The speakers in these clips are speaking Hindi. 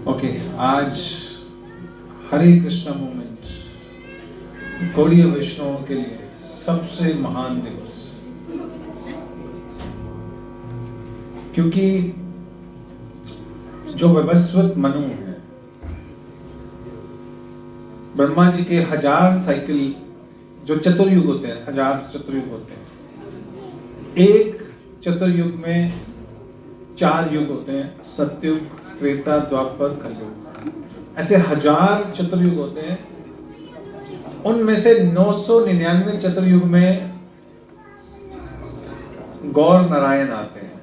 ओके, आज हरे कृष्णा मूवमेंट गौड़ीय वैष्णवों के लिए सबसे महान दिवस, क्योंकि जो वैवस्वत मनु है, ब्रह्मा जी के 1000 साइकिल जो चतुर्युग होते हैं, 1000 चतुर्युग होते हैं। एक चतुर्युग में 4 युग होते हैं, सतयुग, त्रेता, द्वापर, कलयुग। ऐसे 1000 चतुर्युग होते हैं। उनमें से 999 चतुर्युग में गौर नारायण आते हैं,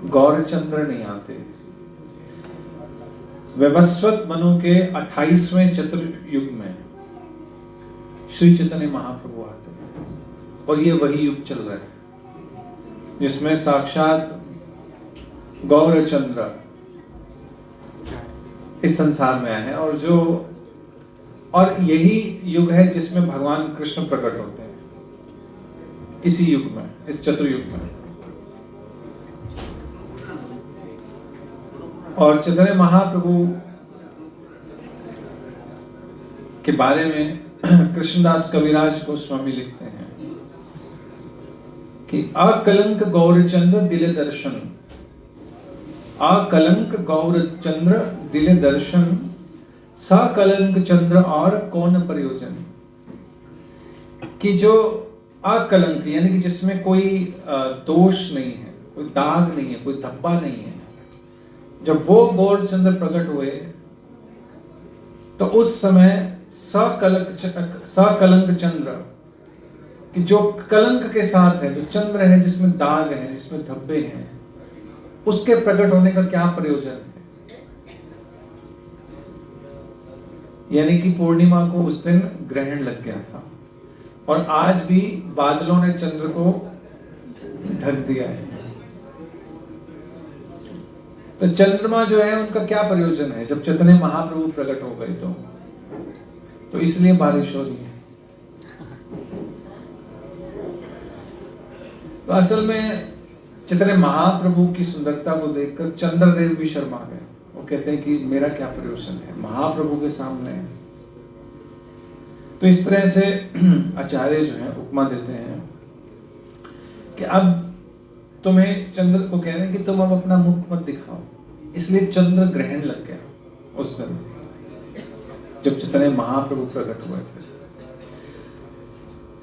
गौरचंद्र नहीं आते। वैवस्वत मनु के 28वें चतुर्युग में श्री चैतन्य महाप्रभु आते हैं, और ये वही युग चल रहा है जिसमें साक्षात गौरचंद्र इस संसार में आए हैं, और यही युग है जिसमें भगवान कृष्ण प्रकट होते हैं, इसी युग में, इस चतुर्युग में। और चैतन्य महाप्रभु के बारे में कृष्णदास कविराज गोस्वामी लिखते हैं कि अकलंक गौरचंद्र दिले दर्शन, अकलंक गौरचंद्र दिले दर्शन, सकलंक चंद्र और कौन प्रयोजन। कि जो अकलंक यानी कि जिसमें कोई दोष नहीं है, कोई दाग नहीं है, कोई धब्बा नहीं है, जब वो गौरचंद्र प्रकट हुए तो उस समय सकलंक चंद्र, कि जो कलंक के साथ है, जो चंद्र है जिसमें दाग है, जिसमें धब्बे हैं, उसके प्रकट होने का क्या प्रयोजन है। यानी कि पूर्णिमा को उस दिन ग्रहण लग गया था, और आज भी बादलों ने चंद्र को ढक दिया है। तो चंद्रमा जो है उनका क्या प्रयोजन है जब चैतन्य महाप्रभु प्रकट हो गए तो इसलिए बारिश हो रही है। तो असल में चैतन्य महाप्रभु की सुंदरता को देखकर चंद्रदेव भी शर्मा गए। वो कहते हैं कि मेरा क्या प्रयोजन है महाप्रभु के सामने। तो इस तरह से आचार्य जो है उपमा देते हैं कि अब तुम्हें चंद्र को कह रहे हैं कि तुम अब अपना मुख मत दिखाओ, इसलिए चंद्र ग्रहण लग गया उस दिन जब चैतन्य महाप्रभु प्रकट हुए थे।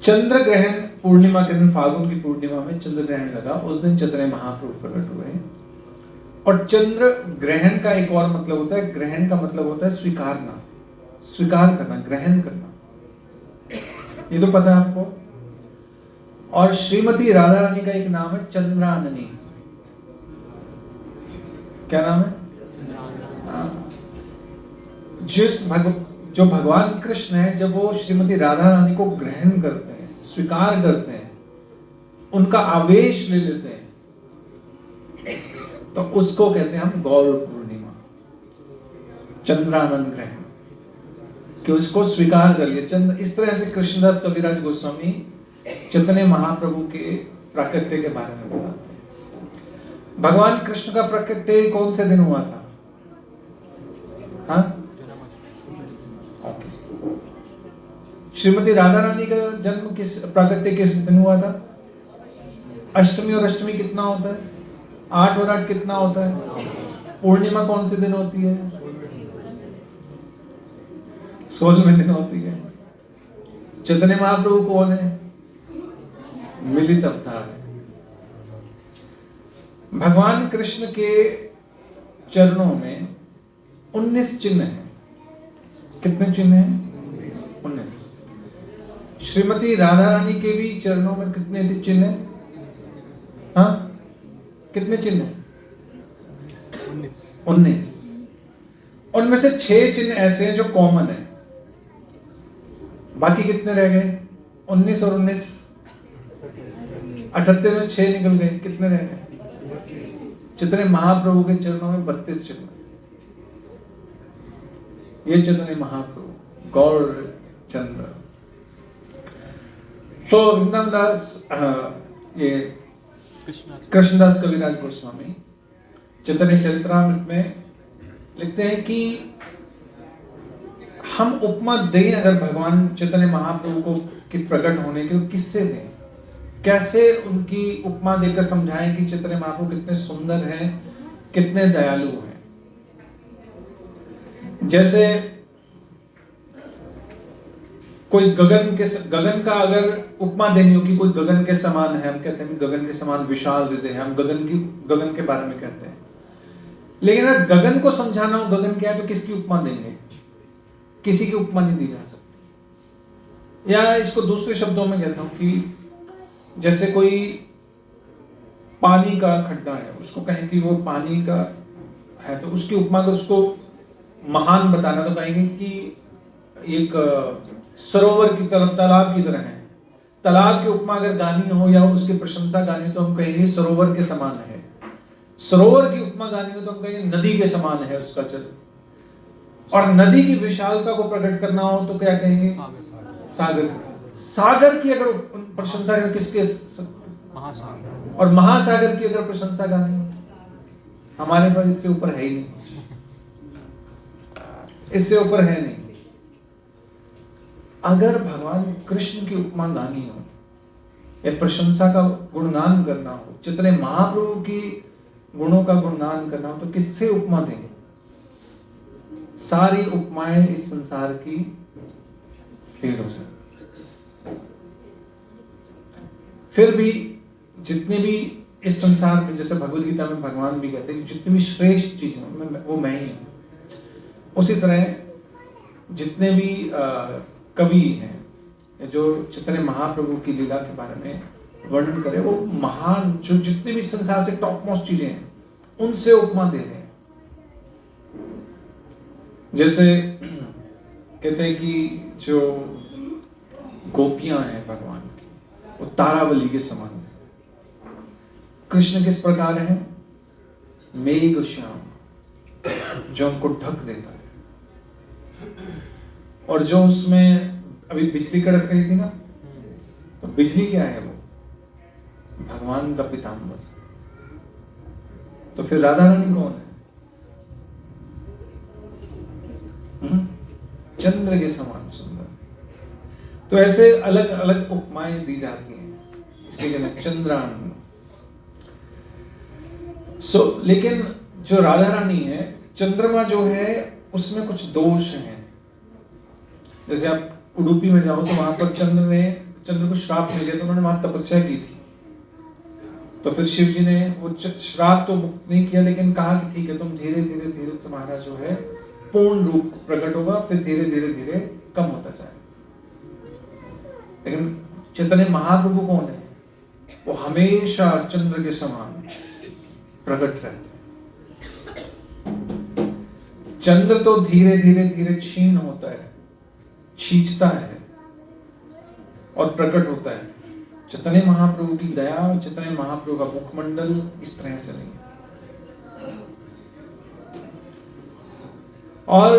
चंद्र ग्रहण पूर्णिमा के दिन, फागुन की पूर्णिमा में चंद्र ग्रहण लगा, उस दिन चैतन्य महाप्रभु प्रकट हुए। और चंद्र ग्रहण का एक और मतलब होता है, ग्रहण का मतलब होता है स्वीकारना, स्वीकार करना, ग्रहण करना। ये तो पता है आपको। और श्रीमती राधा रानी का एक नाम है चंद्राननी। क्या नाम है? जो भगवान कृष्ण है, जब वो श्रीमती राधा रानी को ग्रहण करते हैं, स्वीकार करते हैं, उनका आवेश ले लेते हैं, तो उसको कहते हैं हम गौर पूर्णिमा, चंद्रानन ग्रहण, कि उसको स्वीकार कर लिया चंद्र। इस तरह से कृष्णदास कविराज गोस्वामी चैतन्य महाप्रभु के प्राकट्य के बारे में बताते हैं। भगवान कृष्ण का प्राकट्य कौन से दिन हुआ था? हाँ, श्रीमती राधा रानी का जन्म किस प्राकट्य किस दिन हुआ था? अष्टमी और अष्टमी कितना होता है? 8 और 8 कितना होता है? पूर्णिमा कौन से दिन होती है? 16वें दिन होती है। चैतन्य महाप्रभु कौन है? मिलित अवतार है। भगवान कृष्ण के चरणों में 19 चिन्ह हैं। कितने चिन्ह हैं? 19। श्रीमती राधा रानी के भी चरणों में कितने चिन्ह हैं? हाँ, कितने चिन्ह हैं? 19। उनमें से 6 चिन्ह ऐसे हैं जो कॉमन है। बाकी कितने रह गए? 19 और 19, 78 में 6 निकल गए। कितने रह गए? चैतन्य महाप्रभु के चरणों में 32 चिन्ह। ये चैतन्य महाप्रभु गौर चंद्र। तो वृंदावन दास ये कृष्णदास कविराज गोस्वामी चैतन्य चरित्रामृत में लिखते हैं कि हम उपमा दें अगर भगवान चैतन्य महाप्रभु को कि प्रकट होने के, तो किससे दें, कैसे उनकी उपमा देकर समझाएं कि चैतन्य महाप्रभु कितने सुंदर हैं, कितने दयालु हैं। जैसे कोई गगन का अगर उपमा देनी हो कि कोई गगन के समान है, हम कहते हैं गगन के समान विशाल हृदय है, हम गगन के बारे में कहते हैं। लेकिन अगर गगन को समझाना हो गगन क्या है, तो किसकी उपमा देंगे? किसी की उपमा नहीं दी जा सकती। या इसको दूसरे शब्दों में कहता हूं कि जैसे कोई पानी का खड्डा है, उसको कहें कि वो पानी का है, तो उसकी उपमा अगर उसको महान बताना तो कहेंगे कि एक सरोवर की तरह, तालाब की तरह है। तालाब की उपमा अगर गानी हो या उसकी प्रशंसा गानी हो तो हम कहेंगे सरोवर के समान है। सरोवर की उपमा गानी हो तो हम कहेंगे नदी के समान है उसका चल। और नदी की विशालता को प्रकट करना हो तो क्या कहेंगे? सागर। सागर की अगर प्रशंसा करें किसके? महासागर। और महासागर की अगर प्रशंसा गानी हो, हमारे पास इससे ऊपर है ही नहीं, इससे ऊपर है नहीं। अगर भगवान कृष्ण की उपमा गानी हो या प्रशंसा का गुणगान करना हो, जितने महाप्रभु की गुणों का गुणगान करना हो, तो किससे उपमा देंगे? सारी उपमाएं इस संसार की फेल हो जाए। फिर भी जितने भी इस संसार में, जैसे भगवद गीता में भगवान भी कहते हैं कि जितनी भी श्रेष्ठ चीजें वो मैं ही हूं, उसी तरह जितने भी कवि हैं जो चैतन्य महाप्रभु की लीला के बारे में वर्णन करे, वो महान जो जितने भी संसार से टॉप मोस्ट चीजें हैं उनसे उपमा दे रहे हैं। जैसे कहते हैं कि जो गोपियां हैं भगवान की, वो तारावली के समान है। कृष्ण किस प्रकार है? मेघ श्याम, जो उनको ढक देता है। और जो उसमें अभी बिजली कड़क रही थी ना, तो बिजली क्या है? वो भगवान का पीताम्बर। तो फिर राधा रानी कौन है? चंद्र के समान सुंदर। तो ऐसे अलग अलग उपमाएं दी जाती हैं, इसलिए कहते हैं चंद्रान। लेकिन जो राधा रानी है, चंद्रमा जो है उसमें कुछ दोष हैं। जैसे आप उडुपी में जाओ तो वहां पर चंद्र को श्राप मिल गया, तो उन्होंने वहां तपस्या की थी। तो फिर शिव जी ने वो श्राप तो मुक्त नहीं किया, लेकिन कहा कि ठीक है, तुम धीरे धीरे धीरे तुम्हारा जो है पूर्ण रूप प्रकट होगा, फिर धीरे धीरे धीरे कम होता जाएगा। लेकिन चैतन्य महाप्रभु कौन है? वो हमेशा चंद्र के समान प्रकट रहते हैं। चंद्र तो धीरे धीरे धीरे क्षीण होता है, खींचता है और प्रकट होता है। चैतन्य महाप्रभु की दया, चैतन्य महाप्रभु का मुखमंडल इस तरह से नहीं है। और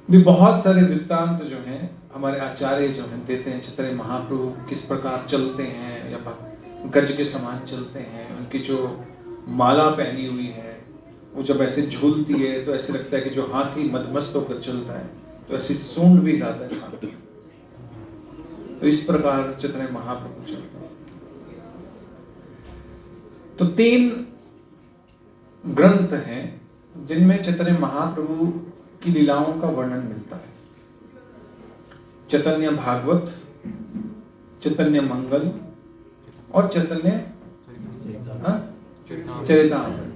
भी बहुत सारे वृत्तांत जो हैं हमारे आचार्य जो हैं देते हैं, चैतन्य महाप्रभु किस प्रकार चलते हैं या गज के समान चलते हैं। उनकी जो माला पहनी हुई है वो जब ऐसे झूलती है तो ऐसे लगता है कि जो हाथी मदमस्त होकर चलता है, तो ऐसी सूंड भी जाता है हाथी। तो इस प्रकार चैतन्य महाप्रभु चलते हैं। तो 3 ग्रंथ हैं जिनमें चैतन्य महाप्रभु की लीलाओं का वर्णन मिलता है। चैतन्य भागवत, चैतन्य मंगल और चैतन्य चरितामृत।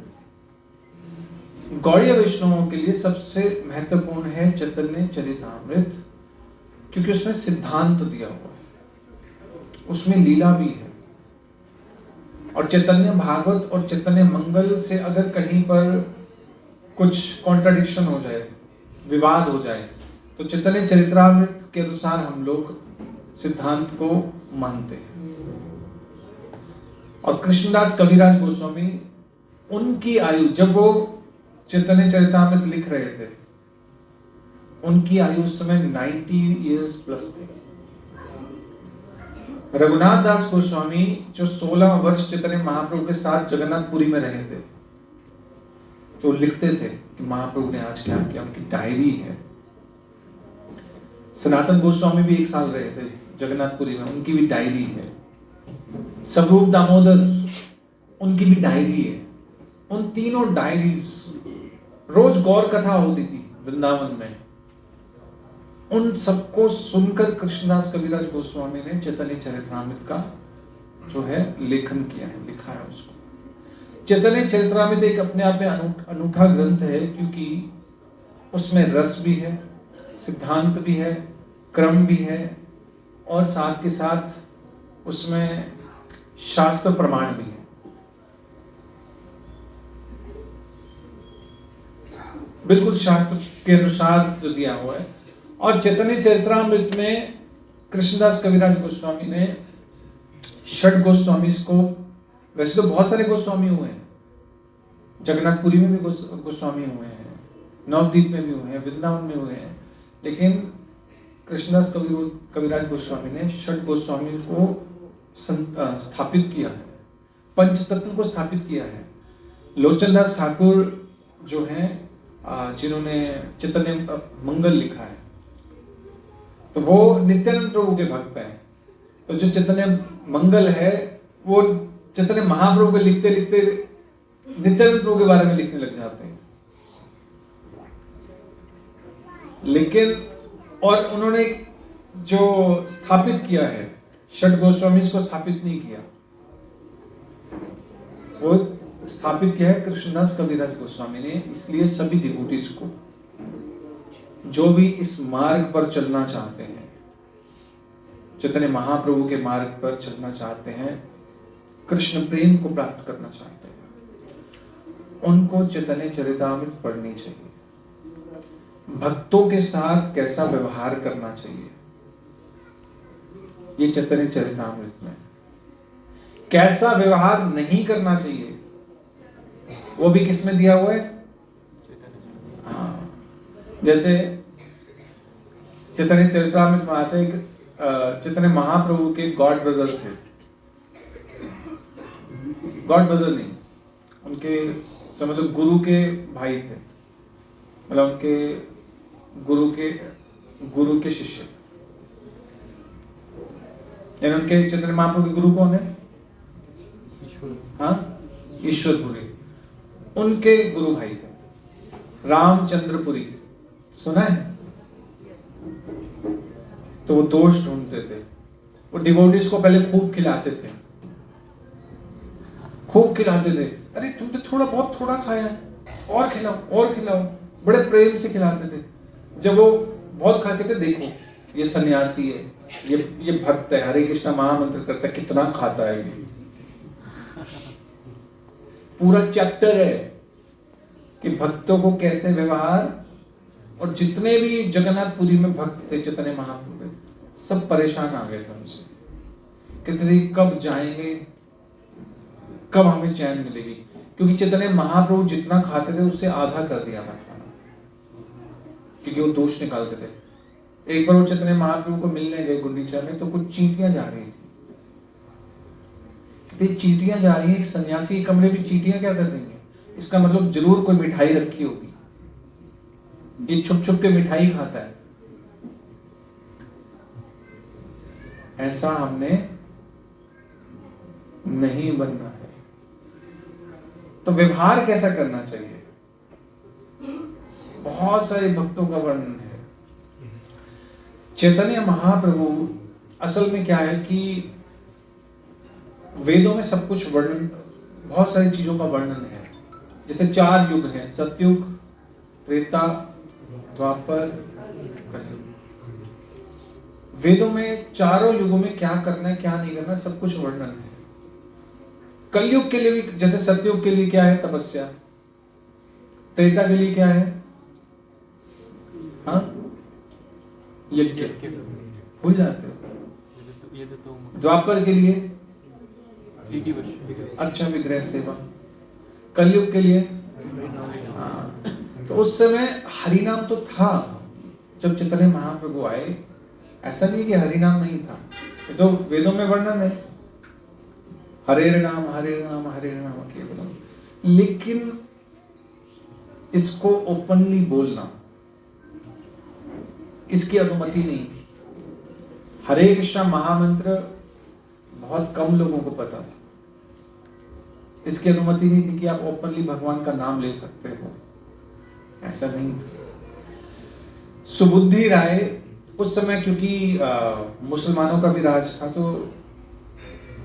गौड़ीय वैष्णवों के लिए सबसे महत्वपूर्ण है चैतन्य चरितामृत, क्योंकि उसमें सिद्धांत दिया हुआ है, उसमें लीला भी है। और चैतन्य भागवत और चैतन्य मंगल से अगर कहीं पर कुछ कॉन्ट्राडिक्शन हो जाए, विवाद हो जाए, तो चैतन्य चरितामृत के अनुसार हम लोग सिद्धांत को मानते हैं। और कृष्णदास कविराज गोस्वामी, उनकी आयु, जब वो चैतन्य चरितामृत लिख रहे थे, उनकी आयु उस समय 90 इयर्स प्लस थी। रघुनाथ दास गोस्वामी जो 16 वर्ष चैतन्य महाप्रभु के साथ जगन्नाथपुरी में रहे थे, तो लिखते थे कि महाप्रभु ने आज क्या किया, उनकी डायरी है। सनातन गोस्वामी भी 1 साल रहे थे जगन्नाथपुरी में, उनकी भी डायरी है। स्वरूप दामोदर, उनकी भी डायरी है। उन तीनों डायरीज, रोज गौर कथा होती थी वृंदावन में। उन सबको सुनकर कृष्णदास कविराज गोस्वामी ने चैतन्य चरितमृत का जो है लेखन किया है, लिखा है उसको। चैतन्य चरितमृत एक अपने आप में अनूठा ग्रंथ है, क्योंकि उसमें रस भी है, सिद्धांत भी है, क्रम भी है, और साथ के साथ उसमें शास्त्र प्रमाण भी है। बिल्कुल शास्त्र के अनुसार जो दिया हुआ है। और चैतन्य चरितमृत में कृष्णदास कविराज गोस्वामी ने षड गोस्वामी को, वैसे तो बहुत सारे गोस्वामी हुए हैं, जगन्नाथपुरी में भी गोस्वामी हुए हैं, नवद्वीप में भी हुए हैं, वृंदावन में हुए हैं, लेकिन कृष्णदास कविराज गोस्वामी ने षड गोस्वामी को स्थापित किया है, पंचतत्व को स्थापित किया है। लोचनदास ठाकुर जो हैं, जिन्होंने चैतन्य मंगल लिखा है, तो वो नित्यानंद प्रभु के भक्त हैं। तो जो चैतन्य मंगल है वो चैतन्य महाप्रभु को लिखते लिखते नित्यानंद प्रभु के बारे में लिखने लग जाते हैं। लेकिन और उन्होंने जो स्थापित किया है, षड गोस्वामी को स्थापित नहीं किया, वो स्थापित किया है कृष्णदास कविराज गोस्वामी ने। इसलिए सभी डिवोटीज को, जो भी इस मार्ग पर चलना चाहते हैं, चैतन्य महाप्रभु के मार्ग पर चलना चाहते हैं, कृष्ण प्रेम को प्राप्त करना चाहते हैं, उनको चैतन्य चरितमृत पढ़नी चाहिए। भक्तों के साथ कैसा व्यवहार करना चाहिए, ये चैतन्य चरितमृत में। कैसा व्यवहार नहीं करना चाहिए, वो भी किसमें दिया हुआ है? हाँ, जैसे चैतन्य चरितमृत में आते हैं, चैतन्य महाप्रभु के गॉड ब्रदर थे, गॉड ब्रदर नहीं, उनके समझ लो गुरु के भाई थे, मतलब उनके गुरु के शिष्य। यानी उनके चैतन्य महाप्रभु के गुरु कौन है? हाँ, ईश्वरपुरी, उनके गुरु भाई थे रामचंद्रपुरी, सुना है? तो वो दोष ढूंढते थे, वो डिवोटीज को पहले खूब खिलाते थे, खूब खिलाते थे। अरे तुमने थोड़ा बहुत थोड़ा खाया है, और खिलाओ और खिलाओ, बड़े प्रेम से खिलाते थे। जब वो बहुत खाते थे, देखो ये सन्यासी है, ये भक्त है, हरे कृष्णा महामंत्र करता है, कितना खाता है ये। पूरा चैप्टर है कि भक्तों को कैसे व्यवहार, और जितने भी जगन्नाथपुरी में भक्त थे चैतन्य महाप्रभु के, सब परेशान आ गए थे उनसे, कहते थे कब जाएंगे, कब हमें चैन मिलेगी, क्योंकि चैतन्य महाप्रभु जितना खाते थे उससे आधा कर दिया था खाना, क्योंकि वो दोष निकालते थे। एक बार वो चैतन्य महाप्रभु को मिलने गए गुंडीचा में, तो कुछ चींटियां जा रही थी। चींटियां जा रही हैं, एक सन्यासी के कमरे में चींटियां क्या कर रही हैं? इसका मतलब जरूर कोई मिठाई रखी होगी, ये छुप छुप के मिठाई खाता है। ऐसा हमने नहीं बनना है। तो व्यवहार कैसा करना चाहिए? बहुत सारे भक्तों का वर्णन है। चैतन्य महाप्रभु असल में क्या है कि वेदों में सब कुछ वर्णन, बहुत सारी चीजों का वर्णन है। जैसे 4 युग हैं, सतयुग, त्रेता, द्वापर, कलयुग। वेदों में चारों युगों में क्या करना है क्या नहीं करना सब कुछ वर्णन है। कलयुग के लिए भी, जैसे सतयुग के लिए क्या है? तपस्या। त्रेता के लिए क्या है? हाँ, यज्ञ। भूल जाते हो। द्वापर के लिए अच्छा विग्रह सेवा। कलयुग के लिए हाँ। तो उस समय हरिनाम तो था जब चैतन्य महाप्रभु आए, ऐसा नहीं कि हरिनाम नहीं था। ये तो वेदों में वर्णन है, हरे नाम केवलम। लेकिन इसको ओपनली बोलना, इसकी अनुमति नहीं थी। हरे कृष्णा महामंत्र बहुत कम लोगों को पता था। इसकी अनुमति नहीं थी कि आप ओपनली भगवान का नाम ले सकते हो, ऐसा नहीं था। सुबुद्धि राय उस समय, क्योंकि मुसलमानों का भी राज था, तो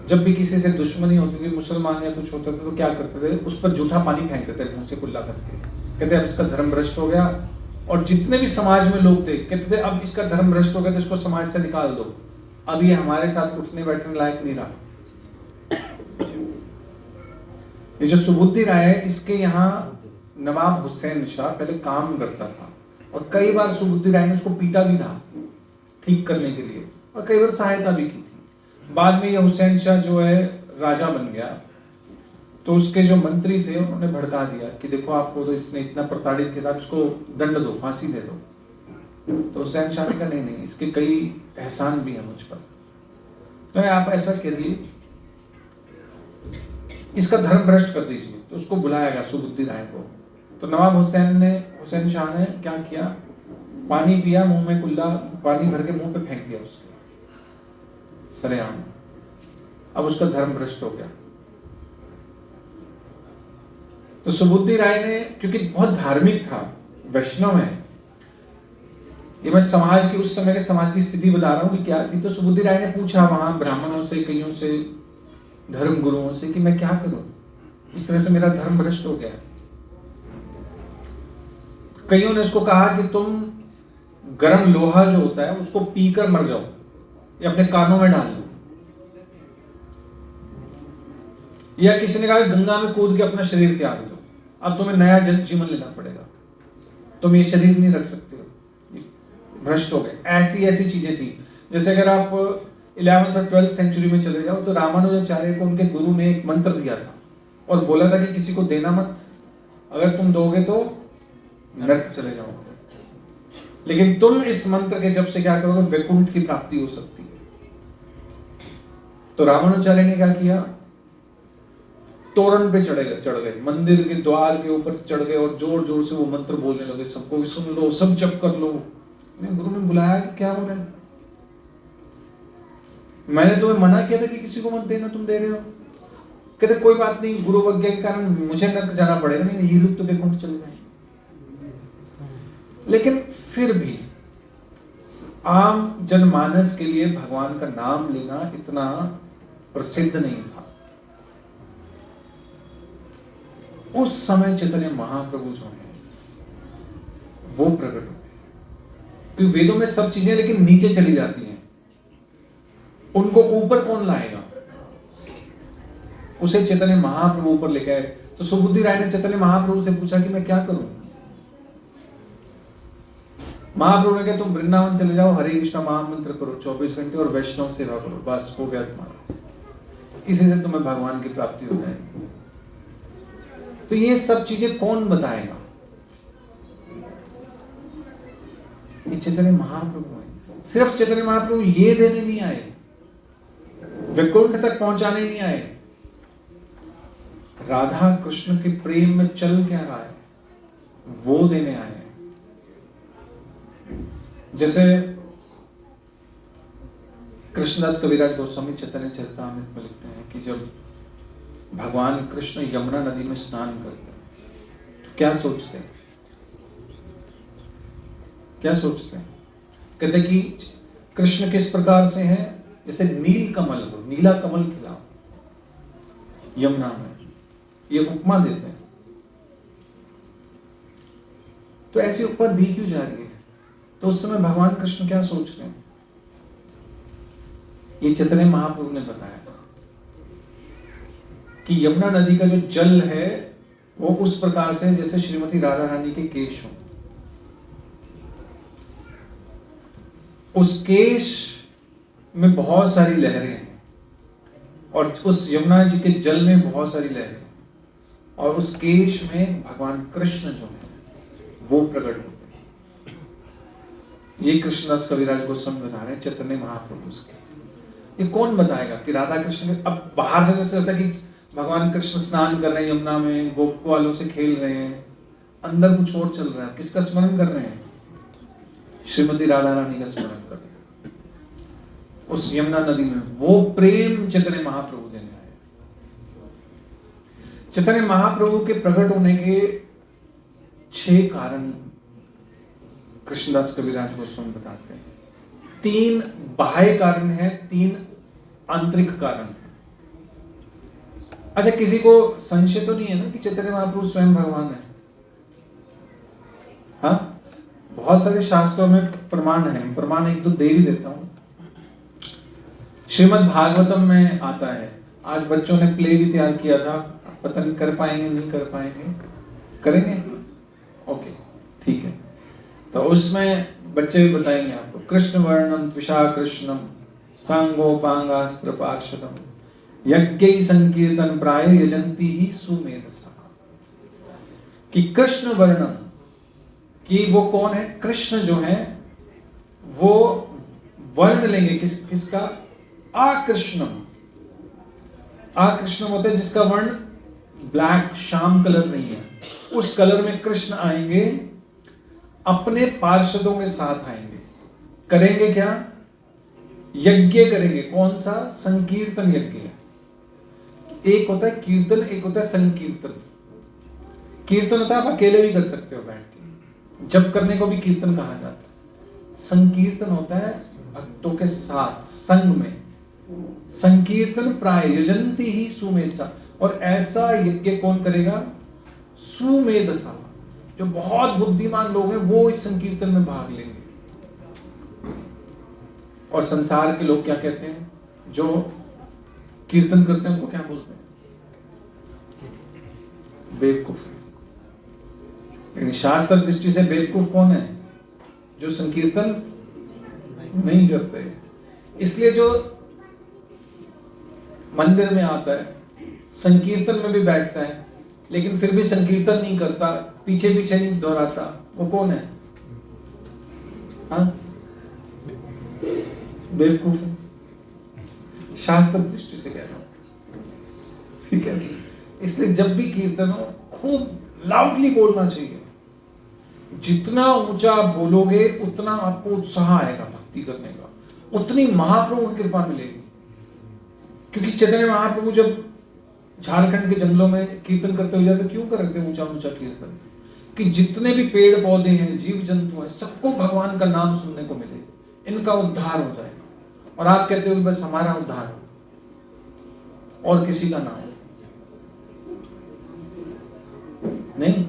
जब भी किसी से दुश्मनी होती थी, मुसलमान या कुछ होता था, तो क्या करते थे, उस पर जूठा पानी फेंक देते थे मुंह से कुल्ला करके। कहते अब इसका धर्म भ्रष्ट हो गया। और जितने भी समाज में लोग थे कहते थे अब इसका धर्म भ्रष्ट हो गया तो इसको समाज से निकाल दो, अब ये हमारे साथ उठने बैठने लायक नहीं रहा। ये जो सुबुद्धि राय है, इसके यहाँ नवाब हुसैन शाह पहले काम करता था, और कई बार सुबुद्धि राय ने उसको पीटा भी था ठीक करने के लिए, और कई बार सहायता भी की थी। बाद में ये हुसैन शाह जो है राजा बन गया, तो उसके जो मंत्री थे उन्होंने भड़का दिया कि देखो आपको तो इसने इतना प्रताड़ित किया, इसको दंड दो, फांसी दे दो। तो हुसैन शाह ने कहा नहीं, इसके कई एहसान भी हैं मुझ पर, तो आप ऐसा करिए, इसका धर्म भ्रष्ट कर दीजिए। तो उसको बुलाया गया सुबुद्धि राय को। तो नवाब हुसैन शाह ने क्या किया, पानी पिया, मुंह में कुल्ला पानी भर के मुंह पे फेंक दिया उसके सरेआम। अब उसका धर्म भ्रष्ट हो गया। तो सुबुद्धि राय ने, क्योंकि बहुत धार्मिक था, वैष्णव है, ये मैं समाज की, उस समय के समाज की स्थिति बता रहा हूं कि क्या थी। तो सुबुद्धि राय ने पूछा वहां ब्राह्मणों से, कईयों से, धर्म गुरुओं से कि मैं क्या करूं, इस तरह से मेरा धर्म भ्रष्ट हो गया। कईयों ने उसको कहा कि तुम गर्म लोहा जो होता है उसको पीकर मर जाओ, या अपने कानों में डाल लो, या किसी ने कहा गंगा में कूद के अपना शरीर त्याग दो, अब तुम्हें नया जीवन लेना पड़ेगा, तुम ये शरीर नहीं रख सकते हो, भ्रष्ट हो गए। ऐसी चीजें थी। जैसे अगर आप 11th और 12th सेंचुरी में चले जाओ, तो रामानुजाचार्य को उनके गुरु ने एक मंत्र दिया था और बोला था कि किसी को देना मत, अगर तुम दोगे तो नरक चले जाओगे, लेकिन तुम इस मंत्र के जब से क्या करोगे, वैकुंठ की प्राप्ति हो सकती है। तो रामानुजाचार्य ने क्या किया, तोरण पे चढ़ गए, मंदिर के द्वार के ऊपर चढ़ गए और जोर जोर से वो मंत्र बोलने लगे, सबको भी सुन लो, सब जप कर लो। गुरु ने बुलाया, क्या बोले, मैंने तुम्हें मना किया था कि किसी को मत देना, तुम दे रहे हो। कहते कोई बात नहीं, गुरु वज्ञा के कारण मुझे नरक जाना पड़ेगा, नहीं ये लोग तो वैकुंठ चले गए। लेकिन फिर भी आम जनमानस के लिए भगवान का नाम लेना इतना प्रसिद्ध नहीं था। उस समय चैतन्य महाप्रभु जो है वो प्रकट हुए, क्योंकि वेदों में सब चीजें लेकिन नीचे चली जाती हैं, उनको ऊपर कौन लाएगा, उसे चैतन्य महाप्रभु ऊपर लेके आए। तो सुबुद्धि राय ने चैतन्य महाप्रभु से पूछा कि मैं क्या करूं। महाप्रभु ने कहा तुम वृंदावन चले जाओ, हरे कृष्णा महामंत्र करो 24 घंटे और वैष्णव सेवा करो, बस हो गया तुम्हारा, इसी से तुम्हें भगवान की प्राप्ति हो जाएगी। तो ये सब चीजें कौन बताएगा, ये चैतन्य महाप्रभु है। सिर्फ चैतन्य महाप्रभु ये देने नहीं आए, वैकुंठ तक पहुंचाने नहीं आए, राधा कृष्ण के प्रेम में चल क्या रहा है वो देने आए हैं। जैसे कृष्णदास कविराज गोस्वामी चैतन्य चरितामृत में लिखते हैं कि जब भगवान कृष्ण यमुना नदी में स्नान करते हैं तो क्या सोचते हैं, कहते कि कृष्ण किस प्रकार से हैं, जैसे नील कमल हो, नीला कमल खिला यमुना में, ये उपमा देते हैं। तो ऐसी उपमा दी क्यों जा रही है, तो उस समय भगवान कृष्ण क्या सोच रहे हैं, ये चैतन्य महाप्रभु ने बताया कि यमुना नदी का जो जल है वो उस प्रकार से जैसे श्रीमती राधा रानी के केश हो, उस केश में बहुत सारी लहरें हैं और उस यमुना जी के जल में बहुत सारी लहरें, और उस केश में भगवान कृष्ण जो है वो प्रकट होते हैं। ये कृष्णदास कविराज गोस्वामी बता रहे हैं चैतन्य महाप्रभु से। ये कौन बताएगा कि राधा कृष्ण अब बाहर से जैसे लगता है कि भगवान कृष्ण स्नान कर रहे हैं यमुना में, गोप वालों से खेल रहे हैं, अंदर कुछ और चल रहा है। किसका स्मरण कर रहे हैं? श्रीमती राधा रानी का स्मरण कर रहे हैं उस यमुना नदी में। वो प्रेम चैतन्य महाप्रभु देने आए। चैतन्य महाप्रभु के प्रकट होने के 6 कारण कृष्णदास कविराज गोस्वामी बताते हैं। 3 बाह्य कारण है, 3 आंतरिक कारण। अच्छा, किसी को संशय तो नहीं है ना कि चैतन्य महाप्रभु स्वयं भगवान है? हाँ, बहुत सारे शास्त्रों में प्रमाण है। प्रमाण एक दो दे भी देता हूं। श्रीमद् भागवतम में आता है। आज बच्चों ने प्ले भी तैयार किया था, पता नहीं कर पाएंगे नहीं कर पाएंगे, करेंगे? ओके, ठीक है। तो उसमें बच्चे भी बताएंगे आपको। कृष्ण वर्णम त्विषा कृष्णम सांगोपांगास्त्र पार्षदम यज्ञ संकीर्तन प्राय यजंती ही सुमेधसा। कि कृष्ण वर्णम, कि वो कौन है? कृष्ण जो है वो वर्ण लेंगे किसका? आकृष्णम। आकृष्णम होता है जिसका वर्ण ब्लैक शाम कलर नहीं है, उस कलर में कृष्ण आएंगे, अपने पार्षदों के साथ आएंगे। करेंगे क्या? यज्ञ करेंगे। कौन सा? संकीर्तन यज्ञ। एक होता है कीर्तन, एक होता है संकीर्तन। कीर्तन होता है आप अकेले भी कर सकते हो बैठ के, जब करने को भी कीर्तन कहा जाता है। संकीर्तन होता है भक्तों के साथ संग में। संकीर्तन प्राय यजंती ही सुमेधसा। और ऐसा यज्ञ कौन करेगा? सुमेधसा। जो बहुत बुद्धिमान लोग हैं वो इस संकीर्तन में भाग लेंगे। और संसार के लोग क्या कहते हैं? जो कीर्तन करते हैं उनको क्या बोलते हैं? बेवकूफ। लेकिन शास्त्र दृष्टि से बेवकूफ कौन है? जो संकीर्तन नहीं करते। इसलिए जो मंदिर में आता है, संकीर्तन में भी बैठता है, लेकिन फिर भी संकीर्तन नहीं करता, पीछे पीछे नहीं दोहराता, वो कौन है? हाँ, बेवकूफ है। शास्त्र दृष्टि से कह रहा हूं, ठीक है? इसलिए जब भी कीर्तन हो खूब लाउडली बोलना चाहिए। जितना ऊंचा बोलोगे उतना आपको उत्साह आएगा भक्ति करने का, उतनी महाप्रभु की कृपा मिलेगी। क्योंकि चैतन्य महाप्रभु जब झारखंड के जंगलों में कीर्तन करते हुए जाते, क्यों करते ऊंचा ऊंचा कीर्तन? कि जितने भी पेड़ पौधे हैं, जीव जंतु हैं, सबको भगवान का नाम सुनने को मिले, इनका उद्धार हो जाएगा। और आप कहते हो बस हमारा उद्धार हो और किसी का ना हो। नहीं,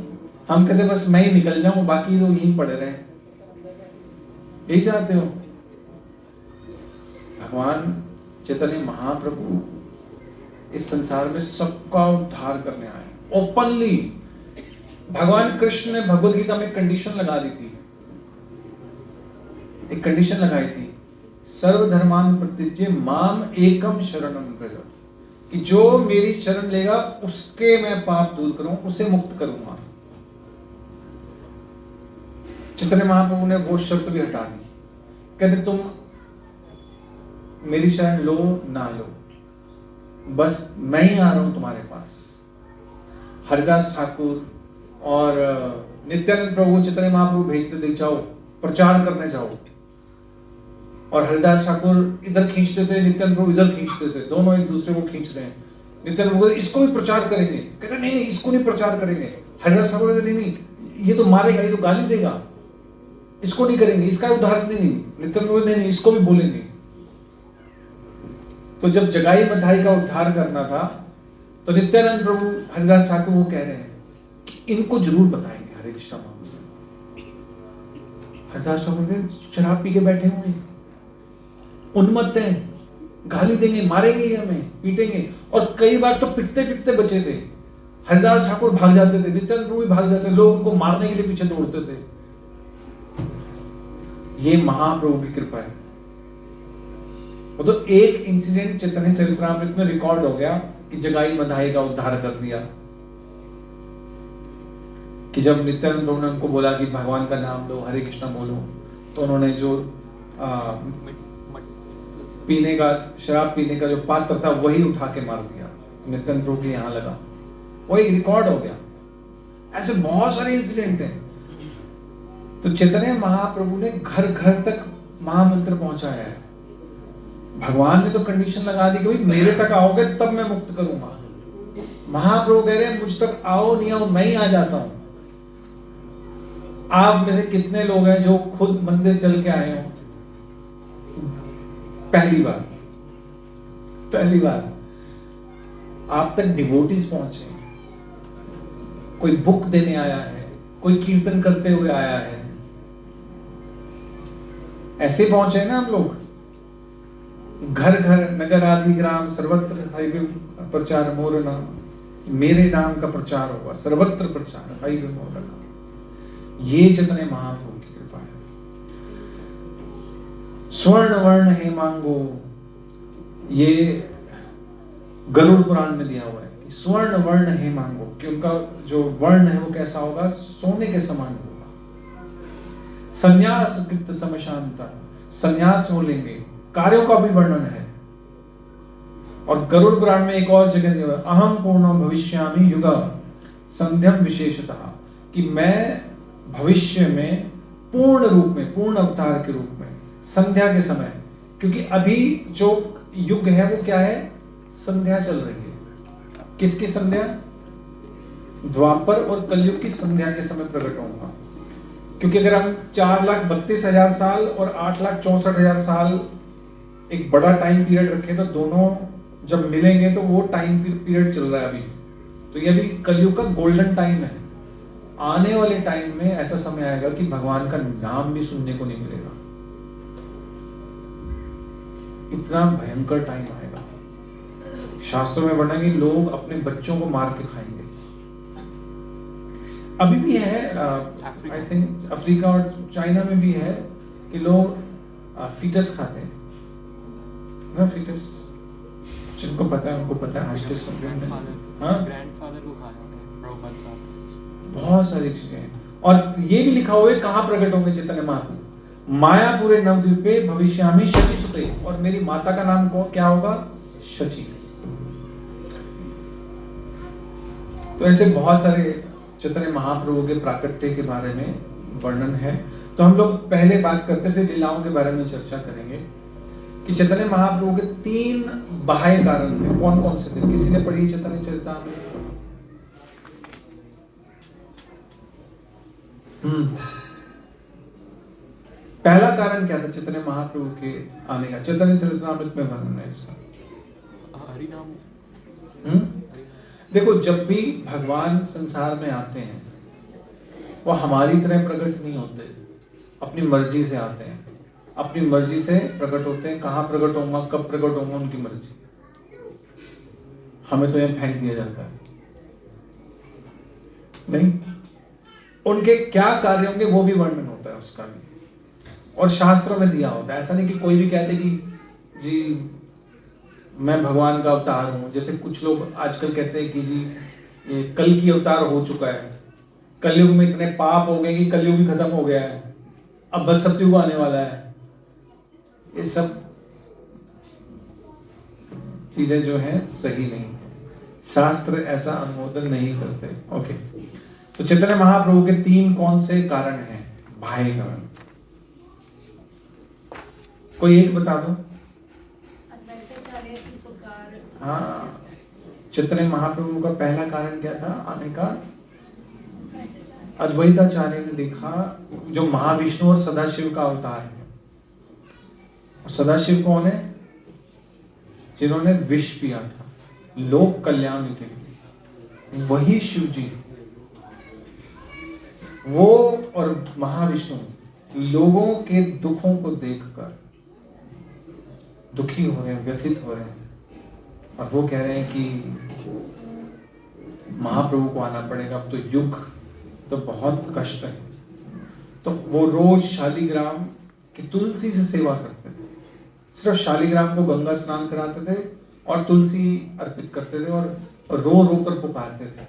हम कहते बस मैं ही निकल जाऊं, बाकी तो यहीं पड़े रहे। यही चाहते हो? भगवान चैतन्य महाप्रभु इस संसार में सबका उद्धार करने आए ओपनली। भगवान कृष्ण ने भगवद गीता में कंडीशन लगा दी थी, एक कंडीशन लगाई थी, सर्वधर्मान परित्यज्य माम एकम शरणम व्रज। कि जो मेरी शरण लेगा उसके मैं पाप दूर करूं, उसे मुक्त करूंगा। चैतन्य महाप्रभु ने वो शर्त भी हटा दी। कहते तुम मेरी शरण लो ना लो, बस मैं ही आ रहा हूं तुम्हारे पास। हरिदास ठाकुर और नित्यानंद प्रभु चैतन्य महाप्रभु भेजते थे, जाओ प्रचार करने जाओ। और हरिदास ठाकुर इधर खींचते थे, नित्यानंद प्रभु इधर खींचते थे, दोनों एक दूसरे को खींच रहे हैं। नित्यानंद प्रभु इसको भी प्रचार करेंगे, कहते नहीं इसको नहीं प्रचार करेंगे। हरिदास ठाकुर कहते नहीं ये तो मारेगा, ये तो गाली देगा, इसको नहीं करेंगे, इसका उद्धार नहीं। नित्यानंद प्रभु नहीं इसको भी बोलेंगे। तो जब जगाई मथाई का उद्धार करना था तो नित्यानंद प्रभु हरिदास ठाकुर वो कह रहे हैं कि इनको जरूर बताएंगे हरे कृष्णा महामंत्र। हरिदास ठाकुर शराब पी के बैठे हुए, उन्मत्त हैं, गाली देंगे, मारेंगे हमें, पीटेंगे। और कई बार तो पिटते पिटते बचे थे। हरिदास ठाकुर भाग जाते थे, नित्यानंद प्रभु भी भाग जाते थे, लोग उनको मारने के लिए पीछे दौड़ते थे। ये महाप्रभु की कृपा है। वो तो एक इंसिडेंट चैतन्य चरित्रामृत में रिकॉर्ड हो गया कि जगाई मधाई का उद्धार कर दिया। कि जब नित्यानंद प्रभु ने उनको बोला कि भगवान का नाम लो, हरे कृष्णा बोलो, तो उन्होंने जो पीने का, शराब पीने का जो पात्र था वही उठा के मार दिया, नित्यानंद प्रभु के यहाँ लगा, वो एक रिकॉर्ड हो गया। ऐसे बहुत सारे इंसिडेंट हैं। तो चैतन्य महाप्रभु ने घर घर तक महामंत्र पहुंचाया है। भगवान ने तो कंडीशन लगा दी कि भाई मेरे तक आओगे तब मैं मुक्त करूंगा। महाप्रभु कह रहे हैं मुझ तक आओ नहीं आओ मैं ही आ जाता हूं। आप में से कितने लोग हैं जो खुद मंदिर चल के आए हो? पहली बार आप तक डिवोटीज पहुंचे, कोई बुक देने आया है, कोई कीर्तन करते हुए आया है, ऐसे पहुंचे ना हम लोग। घर घर नगर आदि ग्राम सर्वत्र हरिविम प्रचार मोर नाम, मेरे नाम का प्रचार होगा, सर्वत्र प्रचार हरिविम मोर नाम। ये चैतन्य महाप्रभु की कृपा है। स्वर्ण वर्ण हे मांगो, ये गरुड़ पुराण में दिया हुआ है कि स्वर्ण वर्ण हे मांगो, कि उनका जो वर्ण है वो कैसा होगा? सोने के समान होगा। संन्यास कृत समशांता, संन्यास वो लेंगे। कार्यों का भी वर्णन है। और गरुड़ पुराण में एक और जगह दिया है, अहम पूर्णो भविष्यामि युगा संध्यम विशेषतः, कि मैं भविष्य में पूर्ण रूप में, पूर्ण अवतार के रूप में, संध्या के समय, क्योंकि अभी जो युग है वो क्या है? संध्या चल रही है। किसकी संध्या? द्वापर और कलयुग की संध्या के समय प्रकट होगा। क्योंकि अगर हम 4,32,000 साल और 8,64,000 साल एक बड़ा टाइम पीरियड रखें तो दोनों जब मिलेंगे तो वो टाइम पीरियड चल रहा है अभी। तो ये अभी कलयुग का गोल्डन टाइम है। आने वाले टाइम में ऐसा समय आएगा कि भगवान का नाम भी सुनने को नहीं मिलेगा। इतना भयंकर टाइम आएगा। शास्त्रों में वर्णन है कि लोग अपने बच्चों को मार के खाएंगे। अभी भी है, आई थिंक अफ्रीका और चाइना में भी है कि लोग फीटस खाते हैं ना, फीटस। जिनको पता है उनको पता है। आज के समय में ग्रैंडफादर को खाया है, बहुत सारी चीजें हैं। और ये भी लिखा हुआ है कहाँ प्रकट होंगे चैतन्य महाप्रभु? मायापुरे नवद्वीपे भविष्यामि शचि सुते, और मेरी माता का नाम क्या होगा? शची। तो ऐसे बहुत सारे चैतन्य महाप्रभु के प्राकट्य के बारे में वर्णन है। तो हम लोग पहले बात करते थे, लीलाओं के बारे में चर्चा करेंगे कि चैतन्य महाप्रभु के 3 बाह्य कारण थे। कौन कौन से थे? किसी ने पढ़ी चैतन्य चरितामृत? पहला कारण क्या था चैतन्य महाप्रभु के आने का? चैतन्य चरितामृत में वर्णन है इसका। हरि नाम। देखो, जब भी भगवान संसार में आते हैं वो हमारी तरह प्रकट नहीं होते, अपनी मर्जी से आते हैं, अपनी मर्जी से प्रकट होते हैं। कहाँ प्रकट होंगे, कब प्रकट होंगे, उनकी मर्जी। हमें तो यह फेंक दिया जाता है नहीं। उनके क्या कार्य होंगे वो भी वर्णन होता है उसका भी, और शास्त्रों में दिया होता है। ऐसा नहीं कि कोई भी कहते कि जी मैं भगवान का अवतार हूं। जैसे कुछ लोग आजकल कहते हैं कि जी ये कल की अवतार हो चुका है, कलयुग में इतने पाप हो गए कि कलयुग ही खत्म हो गया है, अब बस सतयुग आने वाला है। ये सब चीजें जो है सही नहीं है, शास्त्र ऐसा अनुमोदन नहीं करते। ओके, तो चैतन्य महाप्रभु के 3 कौन से कारण हैं? बाह्य कारण। कोई एक बता दो। हाँ, चैतन्य महाप्रभु का पहला कारण क्या था आने का? अद्वैताचार्य ने देखा जो महाविष्णु और सदाशिव का अवतार है। सदाशिव कौन है? जिन्होंने विष पिया था लोक कल्याण के लिए, वही शिव जी। वो और महाविष्णु लोगों के दुखों को देखकर दुखी हो रहे हैं, व्यथित हो रहे हैं, और वो कह रहे हैं कि महाप्रभु को आना पड़ेगा, अब तो युग तो बहुत कष्ट है। तो वो रोज शालिग्राम की तुलसी से सेवा करते थे। सिर्फ शालिग्राम को गंगा स्नान कराते थे और तुलसी अर्पित करते थे और रो रो कर पुकारते थे।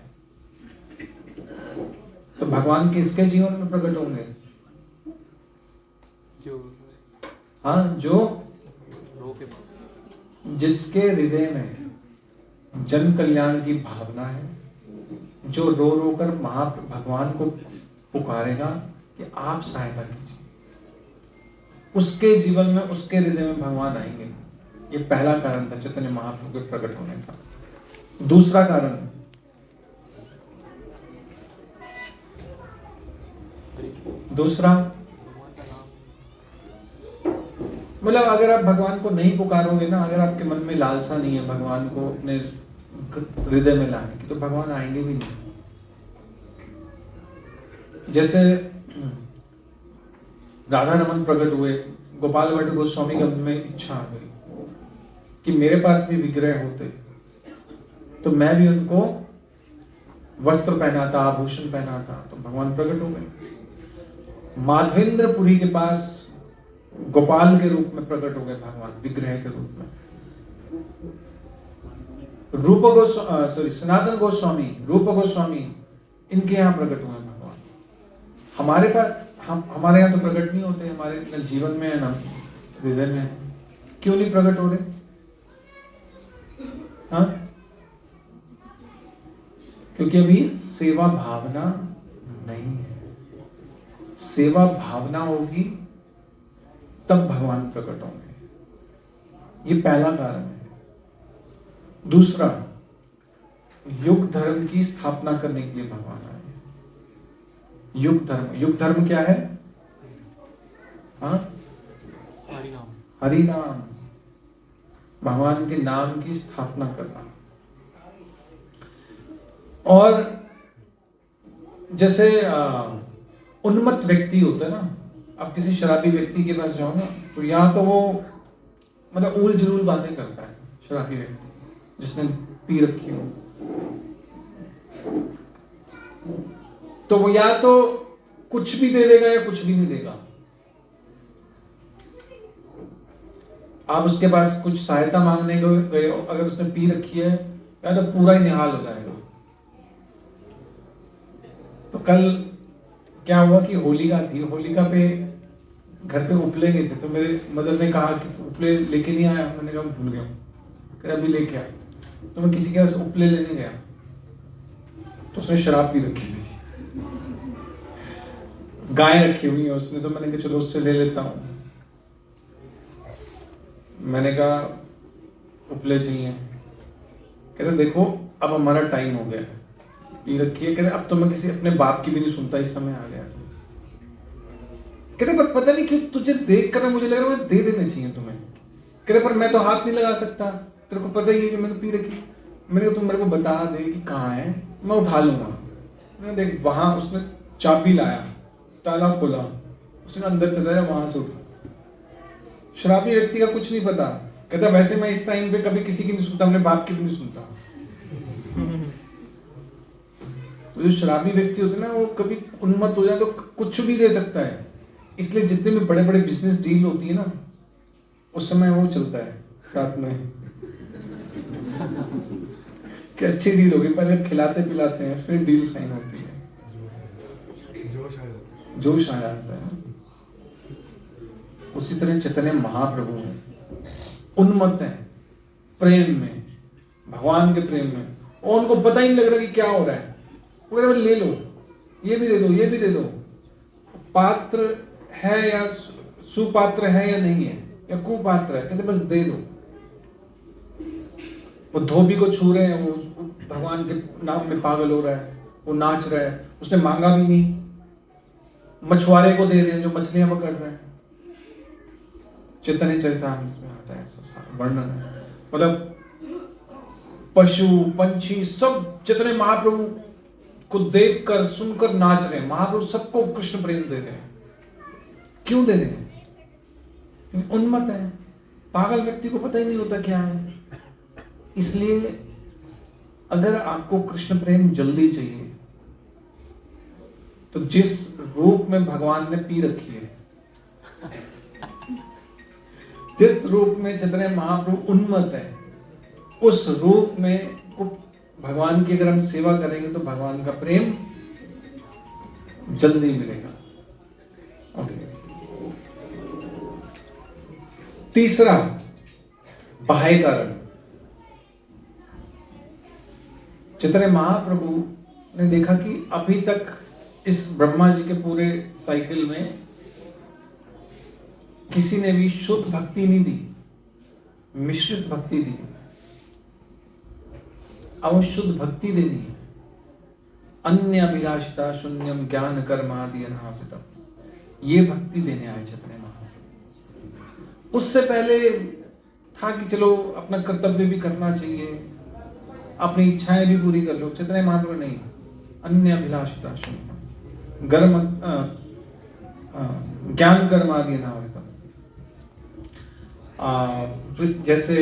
तो भगवान किसके जीवन में प्रकट होंगे? जो जिसके हृदय में जन कल्याण की भावना है, जो रो रो कर भगवान को पुकारेगा कि आप सहायता कीजिए, उसके जीवन में, उसके हृदय में भगवान आएंगे। ये पहला कारण था चैतन्य महाप्रभु के प्रकट होने का। दूसरा कारण, दूसरा मतलब अगर आप भगवान को नहीं पुकारोगे ना, अगर आपके मन में लालसा नहीं है भगवान को अपने हृदय में लाने की, तो भगवान आएंगे भी नहीं। जैसे राधा रमन प्रकट हुए, गोपाल भट्ट गोस्वामी के मन में इच्छा आ गई कि मेरे पास भी विग्रह होते तो मैं भी उनको वस्त्र पहनाता, आभूषण पहनाता, तो भगवान प्रकट हो गए। माधवेंद्रपुरी के पास गोपाल के रूप में प्रकट हो गए भगवान, विग्रह के रूप में। सनातन गोस्वामी, रूप गोस्वामी, इनके यहाँ प्रकट हुए भगवान। हमारे पास, हमारे यहाँ तो प्रकट नहीं होते, हमारे न जीवन में है न हृदय में है। क्यों नहीं प्रकट हो रहे? हाँ, क्योंकि अभी सेवा भावना नहीं है। सेवा भावना होगी तब भगवान प्रकट होंगे। ये पहला कारण है। दूसरा, युग धर्म की स्थापना करने के लिए भगवान आए। युग धर्म, युग धर्म क्या है? हाँ, हरिनाम। हरिनाम, भगवान के नाम की स्थापना करना। और जैसे उन्मत्त व्यक्ति होता है ना, आप किसी शराबी व्यक्ति के पास जाओ ना, तो या तो वो मतलब उल जलूल बातें करता है शराबी व्यक्ति, जिसने पी रखी हो, तो वो या तो कुछ भी दे देगा या कुछ भी नहीं देगा। आप उसके पास कुछ सहायता मांगने गए, अगर उसने पी रखी है, या तो पूरा ही निहाल हो जाएगा। तो कल क्या हुआ कि होलिका थी, होलिका पे घर पे उपले गए थे, तो मेरे मदर ने कहा कि उपले लेके नहीं आया। मैंने कहा भूल गया, कह अभी लेके आ। तो मैं किसी के पास उपले लेने गया, तो उसने शराब पी रखी थी, गाय रखी हुई है उसने, तो मैंने कहा चलो उससे ले लेता हूँ। मैंने कहा उपले चाहिए, कहते देखो अब हमारा टाइम हो गया, पी रखी है, कहते अब तो मैं किसी अपने बाप की भी नहीं सुनता, इस समय आ गया। कहते पर पता नहीं क्यों तुझे देख कर मुझे लग रहा है दे देने चाहिए तुम्हें। कहते पर मैं तो हाथ नहीं लगा सकता, तेरे को पता ही है कि मैंने पी रखी। मैंने कहा तुम मेरे को बता दे कि कहाँ है, मैं उठा लूंगा। मैंने देख वहां उसने चाबी लाया, ताला खोला, उसने अंदर चला जाए, वहां से उठा। शराबी व्यक्ति का कुछ नहीं पता, कहता वैसे मैं इस टाइम पे कभी किसी की नहीं सुनता, अपने बाप की भी नहीं सुनता। तो जो शराबी व्यक्ति होते हैं ना, वो कभी उन्मत्त हो जाए तो कुछ भी दे सकता है। इसलिए जितने भी बड़े बड़े बिजनेस डील होती है ना, उस समय वो चलता है साथ में कि अच्छी डील होगी, पहले खिलाते पिलाते हैं, फिर डील साइन होती है, जोश आ जाता है। उसी तरह चैतन्य महाप्रभु हैं, उन्मत्त हैं प्रेम में, भगवान के प्रेम में, और उनको पता ही नहीं लग रहा कि क्या हो रहा है। वो कहते ले लो, ये भी दे दो, ये भी दे दो। पात्र है या सुपात्र है या नहीं है, या कुपात्र है, कहते बस दे दो। वो धोबी को छू रहे हैं, वो भगवान के नाम में पागल हो रहा है, वो नाच रहा है, उसने मांगा भी नहीं। मछुआरे को दे रहे हैं जो मछलियां पकड़ रहे हैं। चैतन्य चरितामृत में आता है ऐसा वर्णन है। मतलब पशु पंछी सब चैतन्य महाप्रभु को देखकर सुनकर नाच रहे हैं। महाप्रभु सबको कृष्ण प्रेम दे रहे हैं। क्यों दे रहे हैं? उन्मत्त है, पागल व्यक्ति को पता ही नहीं होता क्या है। इसलिए अगर आपको कृष्ण प्रेम जल्दी चाहिए, तो जिस रूप में भगवान ने पी रखी है, जिस रूप में चैतन्य महाप्रभु उन्मत्त है, उस रूप में भगवान की अगर हम सेवा करेंगे तो भगवान का प्रेम जल्दी मिलेगा। ओके। तीसरा, बाह्य कारण। चैतन्य महाप्रभु ने देखा कि अभी तक इस ब्रह्मा जी के पूरे साइकिल में किसी ने भी शुद्ध भक्ति नहीं दी, मिश्रित भक्ति दी। अब वो शुद्ध भक्ति देनी है। अन्य अभिलाषिता शून्यम ज्ञान कर्मादि अनावृतम, ये भक्ति देने आए चैतन्य महाप्रभु। उससे पहले था कि चलो अपना कर्तव्य भी करना चाहिए, अपनी इच्छाएं भी पूरी कर लो। चैतन्य महाप्रभु नहीं, अन्य अभिलाषिता शून्यम ज्ञान कर्मादि अनावृतम। जैसे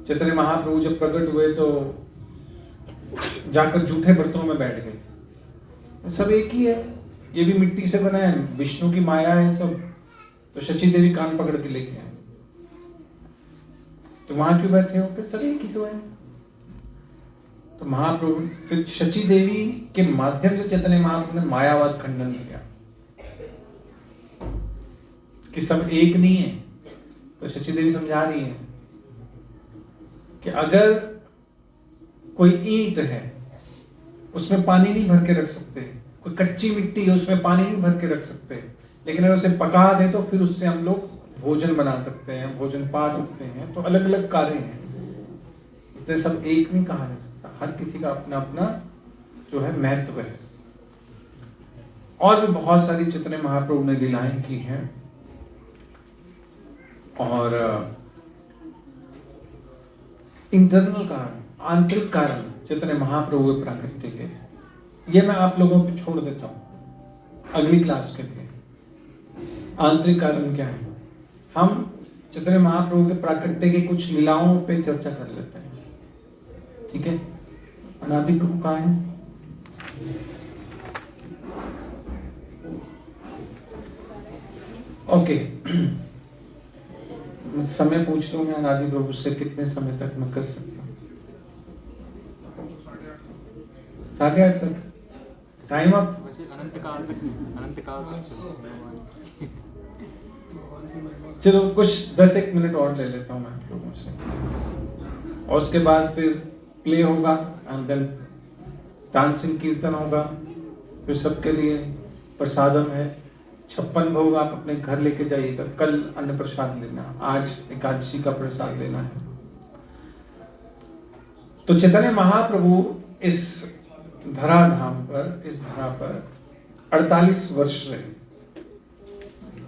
चैतन्य महाप्रभु जब प्रकट हुए तो जाकर जूठे बर्तनों में बैठ गए। सब एक ही है, ये भी मिट्टी से बना है, विष्णु की माया है सब। तो शची देवी कान पकड़ के लेके आए, तो वहां क्यों बैठे हो? सब एक ही तो है। तो महाप्रभु फिर शची देवी के माध्यम से चैतन्य महाप्रभु ने मायावाद खंडन किया कि सब एक नहीं है। तो शची देवी समझा रही है कि अगर कोई ईंट है उसमें पानी नहीं भर के रख सकते, कोई कच्ची मिट्टी है उसमें पानी नहीं भर के रख सकते, लेकिन अगर उसे पका दे तो फिर उससे हम लोग भोजन बना सकते हैं, भोजन पा सकते हैं। तो अलग अलग कार्य हैं, इसलिए सब एक नहीं कहा जा सकता। हर किसी का अपना अपना जो है महत्व है। और भी बहुत सारी चैतन्य महाप्रभु ने लीलाएं की हैं। और इंटरनल कारण, आंतरिक कारण चैतन्य महाप्रभु के प्राकृतिक है, ये मैं आप लोगों को छोड़ देता हूं अगली क्लास के लिए। आंतरिक कारण क्या है, हम चैतन्य महाप्रभु के प्राकट्य के कुछ लीलाओं पे चर्चा कर लेते हैं, ठीक है? अनादि प्रभु कहाँ है? ओके, समय पूछ लूं मैं अनादि प्रभु से, कितने समय तक मैं कर सकता हूँ? 8:30 तक टाइम अप। वैसे अनंत काल तक चलो कुछ 10-1 मिनट और ले लेता हूँ मैं आप लोगों से, और उसके बाद फिर प्ले होगा एंड देन डांसिंग कीर्तन होगा। फिर सबके लिए प्रसादम है, 56 भोग आप अपने घर लेके जाइएगा। कल अन्न प्रसाद लेना, आज एकादशी का प्रसाद लेना है। तो चैतन्य महाप्रभु इस धराधाम पर, इस धरा पर 48 वर्ष रहे,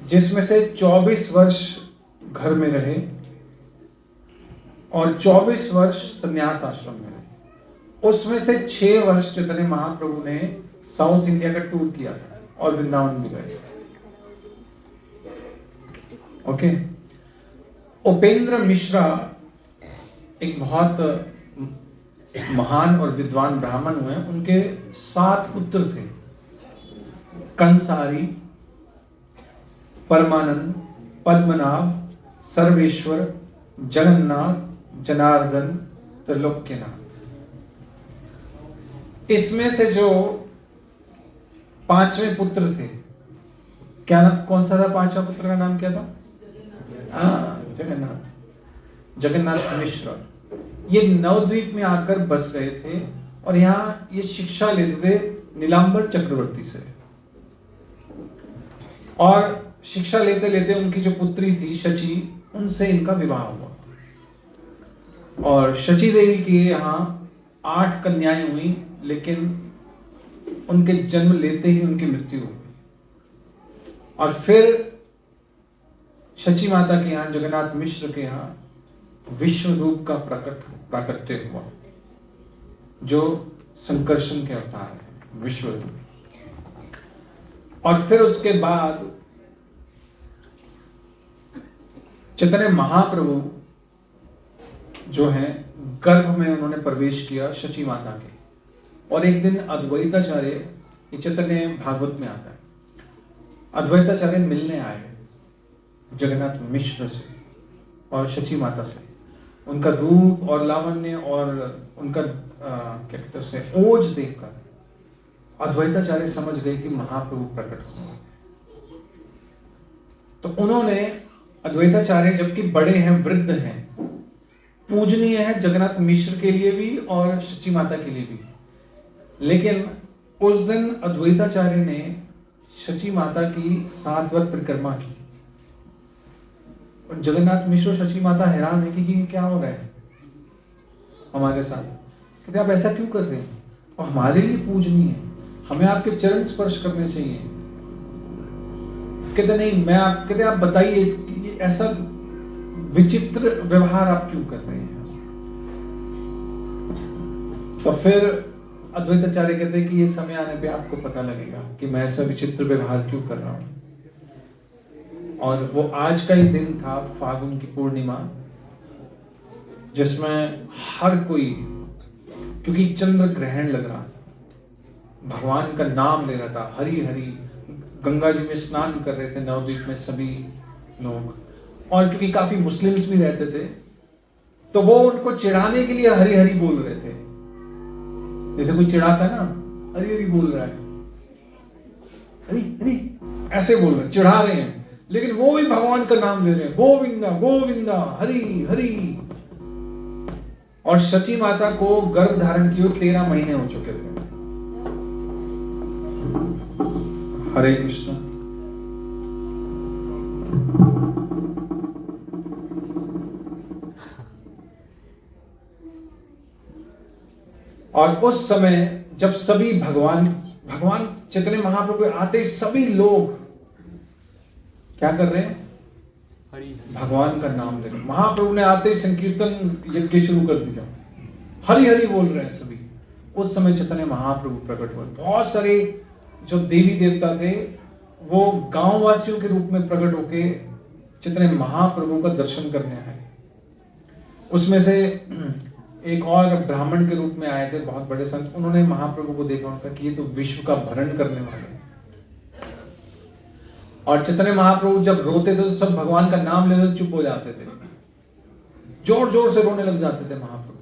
जिसमें से 24 वर्ष घर में रहे और 24 वर्ष संन्यास आश्रम में रहे। उसमें से 6 वर्ष चैतन्य महाप्रभु ने साउथ इंडिया का टूर किया था और वृंदावन भी गए। ओके, उपेंद्र मिश्रा एक बहुत महान और विद्वान ब्राह्मण हुए। उनके 7 पुत्र थे, कंसारी, परमानंद, पद्मनाभ, सर्वेश्वर, जगन्नाथ, जनार्दन, त्रिलोक्यनाथ। इसमें से जो 5वें पुत्र थे, क्या नाम, कौन सा था 5वां पुत्र का नाम क्या था? जगन्नाथ, जगन्नाथ मिश्र। ये नवद्वीप में आकर बस गए थे और यहाँ ये शिक्षा लेते थे नीलांबर चक्रवर्ती से। और शिक्षा लेते लेते उनकी जो पुत्री थी शची, उनसे इनका विवाह हुआ। और शची देवी की यहाँ 8 कन्याएं हुई, लेकिन उनके जन्म लेते ही उनकी मृत्यु हो गई। और फिर शची माता के यहाँ, जगन्नाथ मिश्र के यहाँ विश्व रूप का प्राकट्य हुआ, जो संकर्षण के अवतार है, विश्व रूप। और फिर उसके बाद चैतन्य महाप्रभु जो है गर्भ में उन्होंने प्रवेश किया शची माता के। और एक दिन अद्वैताचार्य, ये चैतन्य भागवत में आता है, अद्वैताचार्य मिलने आए जगन्नाथ मिश्र से और शची माता से। उनका रूप और लावण्य और उनका क्या कहते हैं ओज देखकर अद्वैताचार्य समझ गए कि महाप्रभु प्रकट होंगे। तो उन्होंने, अद्वैताचार्य जबकि बड़े हैं, वृद्ध हैं, पूजनीय है जगन्नाथ मिश्र के लिए भी और शची माता के लिए भी। लेकिन उस दिन अद्वैताचार्य ने शची माता की 7 बार परिक्रमा की और जगन्नाथ मिश्र और शची माता हैरान है कि क्या हो रहा है हमारे साथ। कहते आप ऐसा क्यों कर रहे हैं, और हमारे लिए पूजनीय है, हमें आपके चरण स्पर्श करने चाहिए। कहते नहीं, कहते आप बताइए ऐसा विचित्र व्यवहार आप क्यों कर रहे हैं। तो फिर अद्वैताचार्य कहते हैं कि ये समय आने पे आपको पता लगेगा कि मैं ऐसा विचित्र व्यवहार क्यों कर रहा हूं। और वो आज का ही दिन था, फागुन की पूर्णिमा, जिसमें हर कोई, क्योंकि चंद्र ग्रहण लग रहा था, भगवान का नाम ले रहा था, हरि हरि, गंगा जी में स्नान कर रहे थे नवद्वीप में सभी लोग। और क्योंकि काफी मुस्लिम्स भी रहते थे तो वो उनको चिढ़ाने के लिए हरि हरि बोल रहे थे। जैसे कोई चिढ़ाता है ना, हरि हरि बोल रहा है, हरि हरि ऐसे बोल रहे हैं, चिढ़ा रहे हैं, लेकिन वो भी भगवान का नाम ले रहे हैं, गोविंदा गोविंदा हरि हरि। और शची माता को गर्भ धारण किए 13 महीने हो चुके थे। हरे कृष्ण। और उस समय जब सभी भगवान चैतन्य महाप्रभु आते, सभी लोग क्या कर रहे हैं, भगवान का नाम ले रहे हैं। महाप्रभु ने आते ही संकीर्तन यज्ञ शुरू कर दिया, हरि हरि बोल रहे हैं सभी। उस समय चैतन्य महाप्रभु प्रकट हुए। बहुत सारे जो देवी देवता थे वो गांव वासियों के रूप में प्रकट होके चैतन्य महाप्रभु का दर्शन करने आए। उसमें से एक और ब्राह्मण के रूप में आए थे, बहुत बड़े संत। उन्होंने महाप्रभु को देखा, उन्होंने कहा कि ये तो विश्व का भरण करने वाले हैं। और चैतन्य महाप्रभु जब रोते थे तो सब भगवान का नाम लेते चुप हो जाते थे, जोर जोर से रोने लग जाते थे महाप्रभु।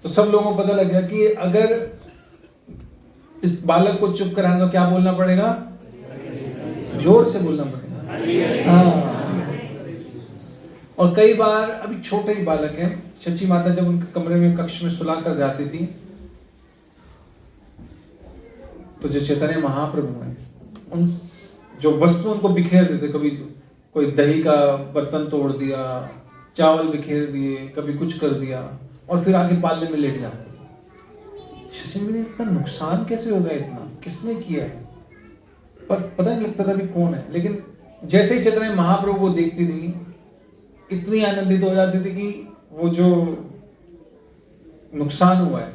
तो सब लोगों को पता लग गया कि अगर इस बालक को चुप कराना तो क्या बोलना पड़ेगा, जोर से बोलना पड़ेगा। हाँ। और कई बार, अभी छोटे ही बालक हैं, शची माता जब उनके कमरे में कक्ष में सुला कर जाती थी तो जो चैतन्य महाप्रभु हैं उन जो वस्तु उनको बिखेर देते, कभी कोई दही का बर्तन तोड़ दिया, चावल बिखेर दिए, कभी कुछ कर दिया, और फिर आगे पालने में लेट जाते। शची में इतना नुकसान कैसे होगा, इतना किसने किया है, पर पता नहीं लगता था भी कौन है। लेकिन जैसे ही चैतन्य महाप्रभु को देखती थी इतनी आनंदित हो जाती थी कि वो जो नुकसान हुआ है,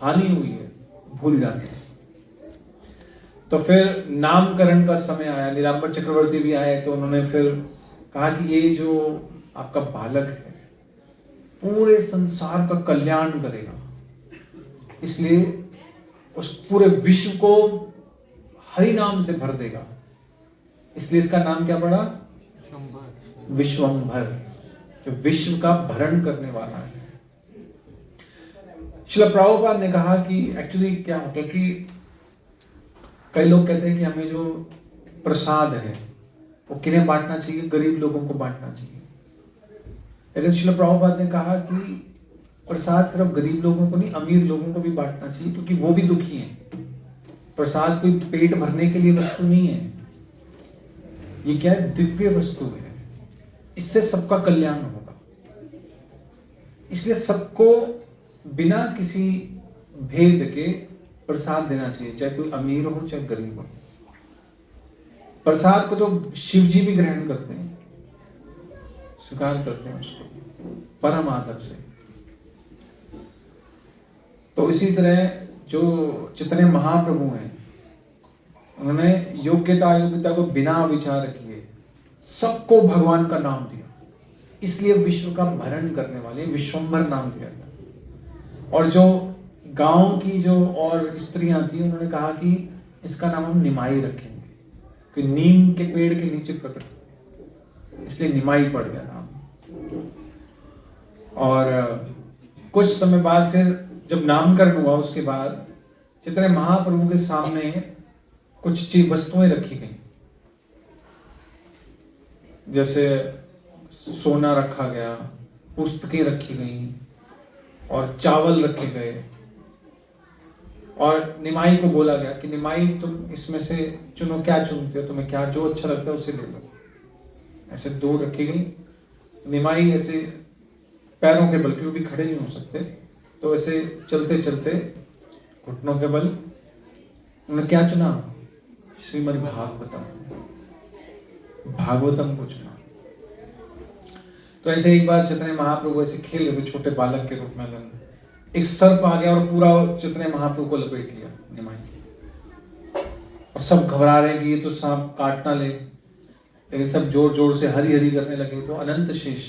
हानि हुई है, भूल जाते हैं। तो फिर नामकरण का समय आया, नीलांबर चक्रवर्ती भी आए, तो उन्होंने फिर कहा कि ये जो आपका बालक है पूरे संसार का कल्याण करेगा, इसलिए उस पूरे विश्व को हरि नाम से भर देगा, इसलिए इसका नाम क्या पड़ा, विश्वंभर, जो विश्व का भरण करने वाला है। श्रील प्रभुपाद ने कहा कि एक्चुअली क्या होता है कि कई लोग कहते हैं कि हमें जो प्रसाद है वो किन्हें बांटना चाहिए, गरीब लोगों को बांटना चाहिए। लेकिन श्रील प्रभुपाद ने कहा कि प्रसाद सिर्फ गरीब लोगों को नहीं, अमीर लोगों को भी बांटना चाहिए, क्योंकि वो भी दुखी हैं। प्रसाद कोई पेट भरने के लिए वस्तु नहीं है, ये क्या है, दिव्य वस्तु है, इससे सबका कल्याण होगा। इसलिए सबको बिना किसी भेद के प्रसाद देना चाहिए, चाहे कोई अमीर हो चाहे गरीब हो। प्रसाद को तो शिव जी भी ग्रहण करते हैं, स्वीकार करते हैं उसको परम आदर से। तो इसी तरह जो चैतन्य महाप्रभु हैं उन्होंने योग्यता अयोग्यता को बिना विचार किए सबको भगवान का नाम दिया, इसलिए विश्व का भरण करने वाले विश्वंभर नाम दिया गया। और जो गांव की जो और स्त्रियां थी उन्होंने कहा कि इसका नाम हम निमाई रखेंगे, कि नीम के पेड़ के नीचे प्रकट, इसलिए निमाई पड़ गया नाम। और कुछ समय बाद फिर जब नामकरण हुआ उसके बाद चैतन्य महाप्रभु के सामने कुछ चीज वस्तुएं रखी गई, जैसे सोना रखा गया, पुस्तकें रखी गई और चावल रखे गए और निमाई को बोला गया कि निमाई तुम इसमें से चुनो, क्या चुनते हो, तुम्हें क्या जो अच्छा लगता है उसे ले लो। ऐसे 2 रखी गई। तो निमाई ऐसे पैरों के बल, क्योंकि खड़े नहीं हो सकते, तो ऐसे चलते चलते घुटनों के बल उन्होंने क्या चुना? श्रीमद् भागवतम को चुना। तो ऐसे एक बार चैतन्य महाप्रभु ऐसे खेल रहे थे छोटे बालक के रूप में, एक सर्प आ गया और पूरा चैतन्य महाप्रभु को लपेट लिया निमाई। और सब घबरा रहे हैं कि ये तो सांप काट ना ले, लेकिन सब जोर जोर से हरी हरी करने लगे। तो अनंत शेष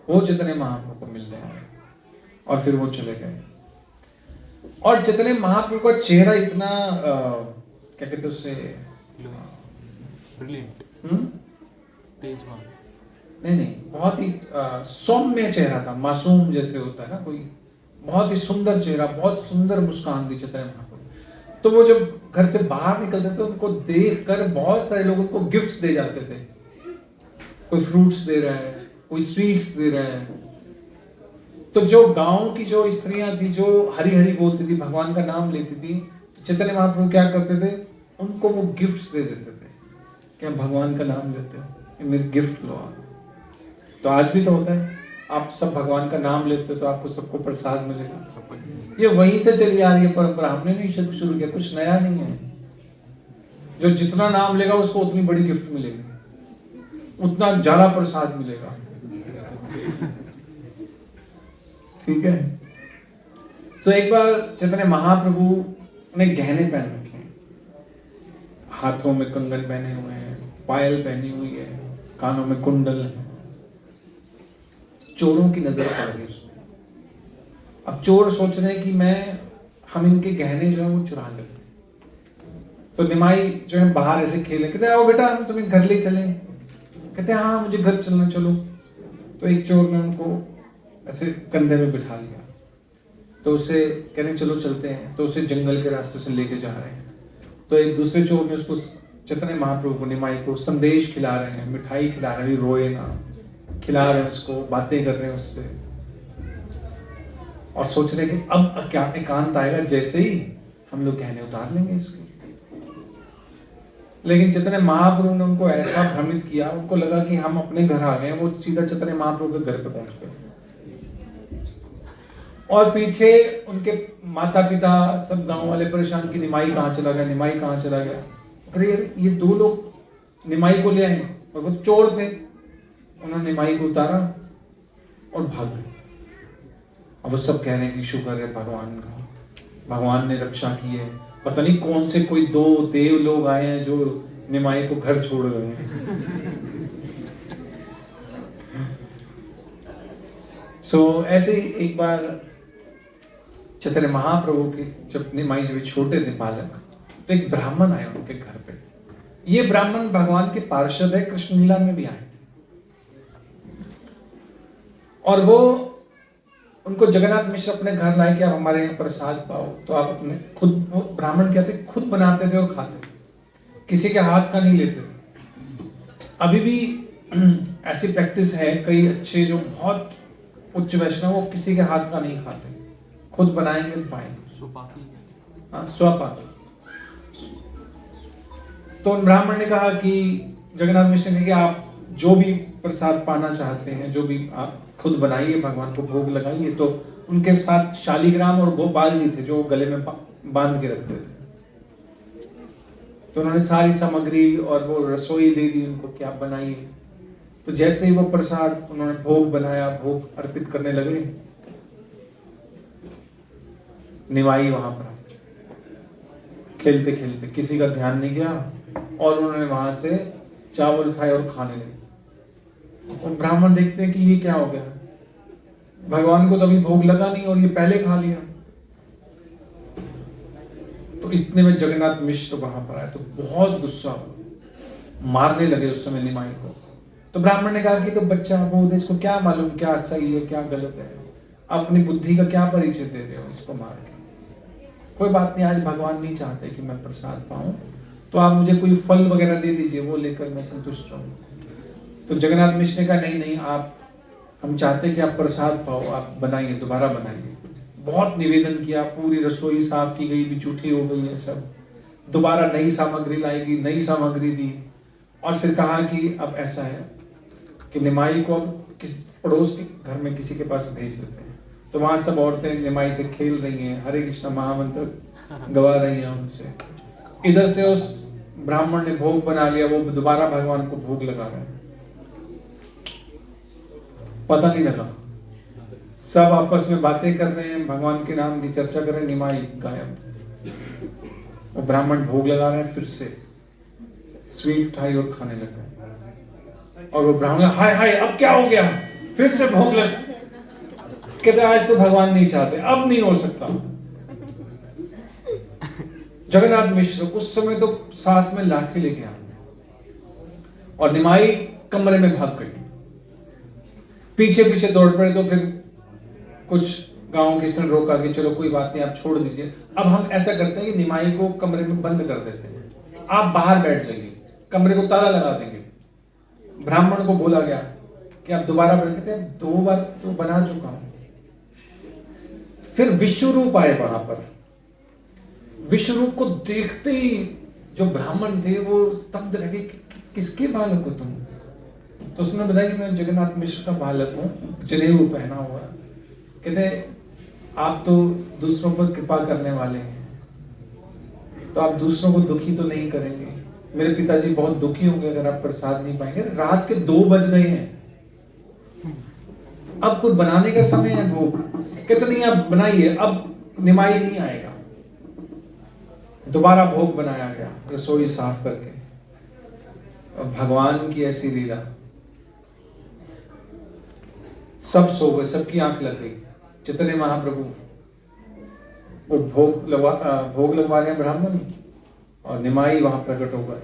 वो चैतन्य महाप्रभु को मिलने आए और फिर वो चले गए। और चैतन्य महाप्रभु का चेहरा इतना क्या कहते उसे, ब्रिलियंट, तेजवान, नहीं, बहुत ही सौम्य चेहरा था, मासूम जैसे होता है ना कोई, बहुत ही सुंदर चेहरा, बहुत सुंदर मुस्कान थी चैतन्य महाप्रभु। तो वो जब घर से बाहर निकलते थे उनको देखकर बहुत सारे लोग उनको गिफ्ट्स दे जाते थे। कोई फ्रूट्स दे रहा है, कोई स्वीट्स दे रहा है। तो जो गांव की जो स्त्रियां थी जो हरी हरी बोलती थी, भगवान का नाम लेती थी, तो चैतन्य महाप्रभु क्या करते थे? उनको वो गिफ्ट्स दे देते थे कि हम भगवान का नाम लेते हो, ये मेरे गिफ्ट लो आप। तो आज भी तो होता है, आप सब भगवान का नाम लेते हो तो आपको सबको प्रसाद मिलेगा। ये वहीं से चली आ रही है परंपरा, हमने नहीं शुरू किया, कुछ नया नहीं है। जो जितना नाम लेगा उसको उतनी बड़ी गिफ्ट मिलेगी, उतना ज्यादा प्रसाद मिलेगा। ठीक है। तो एक बार चैतन्य महाप्रभु ने गहने पहन रखे हैं, हाथों में कंगन पहने हुए हैं, पायल पहनी हुई है, कानों में कुंडल है। चोरों की नजर पड़ गई उसमें। अब चोर सोच रहे हैं कि हम इनके गहने जो है वो चुरा लेते। तो निमाई जो है बाहर ऐसे खेले, कहते आओ बेटा हम तुम्हें घर ले चलें। कहते हाँ मुझे घर चलना, चलो। तो एक चोर ने उनको ऐसे कंधे में बिठा लिया, तो उसे कह रहे चलो चलते हैं। तो उसे जंगल के रास्ते से लेके जा रहे हैं। तो एक दूसरे चोर ने उसको, चैतन्य महाप्रभु को, निमाई को संदेश खिला रहे हैं, मिठाई खिला रहे हैं, रोए ना, खिला रहे हैं उसको, बातें कर रहे हैं उससे, और सोच रहे हैं कि अब क्या एकांत आएगा, जैसे ही हम लोग गहने उतार लेंगे इसके। लेकिन चैतन्य महाप्रभु ने उनको ऐसा भ्रमित किया, उनको लगा कि हम अपने घर आ गए। वो सीधा चैतन्य महाप्रभु के घर पे पहुंच गए और पीछे उनके माता पिता सब गांव वाले परेशान कि निमाई कहाँ चला गया, निमाई कहाँ चला गया। अरे ये 2 लोग निमाई को ले आए और वो चोर थे। उन्होंने निमाई को उतारा और भाग गए। अब वो सब कह रहे हैं कि शुक्र है भगवान का, भगवान ने रक्षा की है। पता नहीं कौन से कोई 2 देव लोग आए हैं जो निमाई को घर छोड़ गए हैं। ऐसे ही एक बार चैतन्य महाप्रभु के, जब निमाई जब छोटे थे बालक, तो एक ब्राह्मण आए उनके घर पे। ये ब्राह्मण भगवान के पार्षद है, कृष्ण लीला में भी आए थे। और वो उनको जगन्नाथ मिश्र अपने घर लाए कि आप हमारे यहाँ प्रसाद पाओ। तो आप अपने खुद, वो ब्राह्मण क्या थे, खुद बनाते थे और खाते थे, किसी के हाथ का नहीं लेते थे। अभी भी ऐसी प्रैक्टिस है, कई अच्छे जो बहुत उच्च वैष्णव वो किसी के हाथ का नहीं खाते, खुद बनाएंगे तो पाएंगे। स्वपाकी। तो उन ब्राह्मण ने कहा कि जगन्नाथ मिश्र ने कहा कि आप जो भी प्रसाद पाना चाहते हैं, जो भी आप खुद बनाइए, भगवान को भोग लगाइए। तो उनके साथ शालिग्राम और गोपाल जी थे जो गले में बांध के रखते थे। तो उन्होंने सारी सामग्री और वो रसोई दे दी उनको कि आप बनाइए। तो जैसे ही वो प्रसाद उन्होंने भोग बनाया, भोग अर्पित करने लगे, निमाई वहां पर खेलते खेलते, किसी का ध्यान नहीं गया, और उन्होंने वहां से चावल खाए और खाने लगे। और ब्राह्मण देखते हैं कि ये क्या हो गया, भगवान को तो अभी भोग लगा नहीं और ये पहले खा लिया। तो इतने में जगन्नाथ मिश्र वहां पर आए, तो बहुत गुस्सा हुआ, मारने लगे उस समय निमाई को। तो ब्राह्मण ने कहा कि तो बच्चा बोध, इसको क्या मालूम क्या सही है क्या गलत है, अपनी बुद्धि का क्या परिचय दे रहे हो इसको मार के। कोई बात नहीं, आज भगवान नहीं चाहते कि मैं प्रसाद पाऊं, तो आप मुझे कोई फल वगैरह दे दीजिए, वो लेकर मैं संतुष्ट रहूं। तो जगन्नाथ मिश्र ने कहा नहीं नहीं, आप हम चाहते हैं कि आप प्रसाद पाओ, आप बनाइए, दोबारा बनाइए। बहुत निवेदन किया, पूरी रसोई साफ की गई, बिचूठी हो गई है सब, दोबारा नई सामग्री लाएगी, नई सामग्री दी। और फिर कहा कि अब ऐसा है कि निमाई को अब किस पड़ोस के घर में किसी के पास भेज देते हैं। तो वहां सब औरतें निमाई से खेल रही हैं, हरे कृष्ण महामंत्र गवा रही हैं उनसे। इधर से उस ब्राह्मण ने भोग बना लिया, वो दोबारा भगवान को भोग लगा रहे हैं, पता नहीं लगा। सब आपस में बातें कर रहे हैं, भगवान के नाम की चर्चा कर रहे हैं, निमाई गायब। वो ब्राह्मण भोग लगा रहे हैं, फिर से स्वीट उठाई और खाने लग गए। और वो ब्राह्मण हाय हाय अब क्या हो गया, फिर से भोग लग। कहते आज तो भगवान नहीं चाहते, अब नहीं हो सकता। जगन्नाथ मिश्र उस समय तो साथ में लाठी लेके आ गए और निमाई कमरे में भाग गई। पीछे पीछे दौड़ पड़े तो फिर कुछ गांव के इसने रोका कि चलो कोई बात नहीं, आप छोड़ दीजिए। अब हम ऐसा करते हैं कि निमाई को कमरे में बंद कर देते हैं, आप बाहर बैठ जाइए, कमरे को ताला लगा देंगे। ब्राह्मण को बोला गया कि आप दोबारा बना, कहते हैं 2 बार तो बना चुका हूं। फिर विश्व रूप आए वहां पर। विश्व रूप को देखते ही जो ब्राह्मण थे वो स्तब्ध रह गए, किसके बालक हो तुम? तो उसने बताया कि मैं जगन्नाथ मिश्र का बालक हूँ, जनेऊ पहना हुआ। कहते आप तो दूसरों पर कृपा करने वाले हैं, तो आप दूसरों को दुखी तो नहीं करेंगे। मेरे पिताजी बहुत दुखी होंगे अगर आप प्रसाद नहीं पाएंगे। रात के 2 बज गए हैं, अब कुछ बनाने का समय है भोग। कहते नहीं आप बनाइए, अब निमाई नहीं आएगा। दोबारा भोग बनाया गया, रसोई साफ करके। और भगवान की ऐसी लीला, सब सो गए, सबकी आंख लग गई। चैतन्य महाप्रभु वो भोग लगवा रहे हैं ब्राह्मण, और निमाई वहां प्रकट हो गए,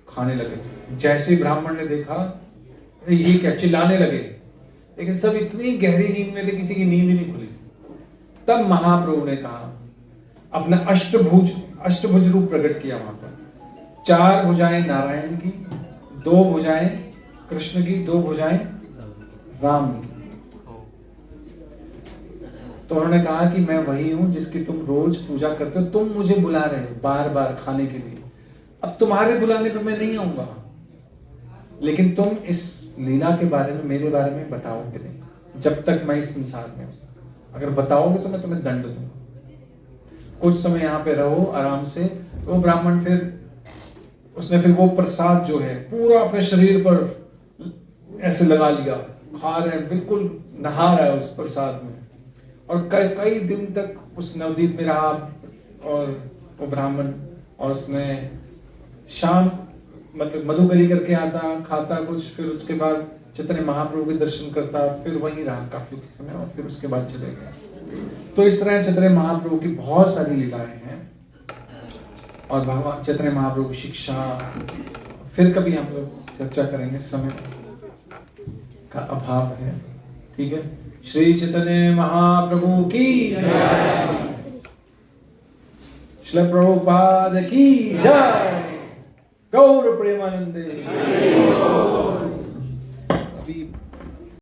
खाने लगे। जैसे ही ब्राह्मण ने देखा ये क्या, चिल्लाने लगे। लेकिन सब इतनी गहरी नींद में थे, किसी की नींद ही नहीं खुली। तब महाप्रभु ने कहा, अपना अष्टभुज रूप प्रकट किया वहां पर। 4 भुजाएं नारायण की, 2 भुजाएं कृष्ण की, 2 भुजाएं राम की। तो उन्होंने कहा कि मैं वही हूं जिसकी तुम रोज पूजा करते हो। तुम मुझे बुला रहे हो बार बार खाने के लिए, अब तुम्हारे बुलाने पर मैं नहीं आऊंगा, लेकिन तुम इस लीला के बारे में, मेरे बारे में बताओगे नहीं जब तक मैं इस संसार में हूं। अगर बताओगे तो मैं तुम्हें दंड दूंगा। कुछ समय यहाँ पे रहो आराम से। तो वो ब्राह्मण उसने फिर वो प्रसाद जो है पूरा अपने शरीर पर ऐसे लगा लिया, खा रहे हैं, बिल्कुल नहा रहा है उस प्रसाद में। और कई दिन तक उस नवदीप में रहा। और वो ब्राह्मण, और उसने शाम मतलब मधुकरी करके आता, खाता कुछ, फिर उसके बाद चैतन्य महाप्रभु के दर्शन करता, फिर वहीं रहा काफी समय, और फिर उसके बाद चले गए। तो इस तरह चैतन्य महाप्रभु की बहुत सारी लीलाएं हैं। और भगवान चैतन्य महाप्रभु की शिक्षा फिर कभी हम लोग चर्चा करेंगे, समय का अभाव है। ठीक है। श्री चैतन्य महाप्रभु की जय, श्रील प्रभुपाद की जय, गौर प्रेमानंदे। अभी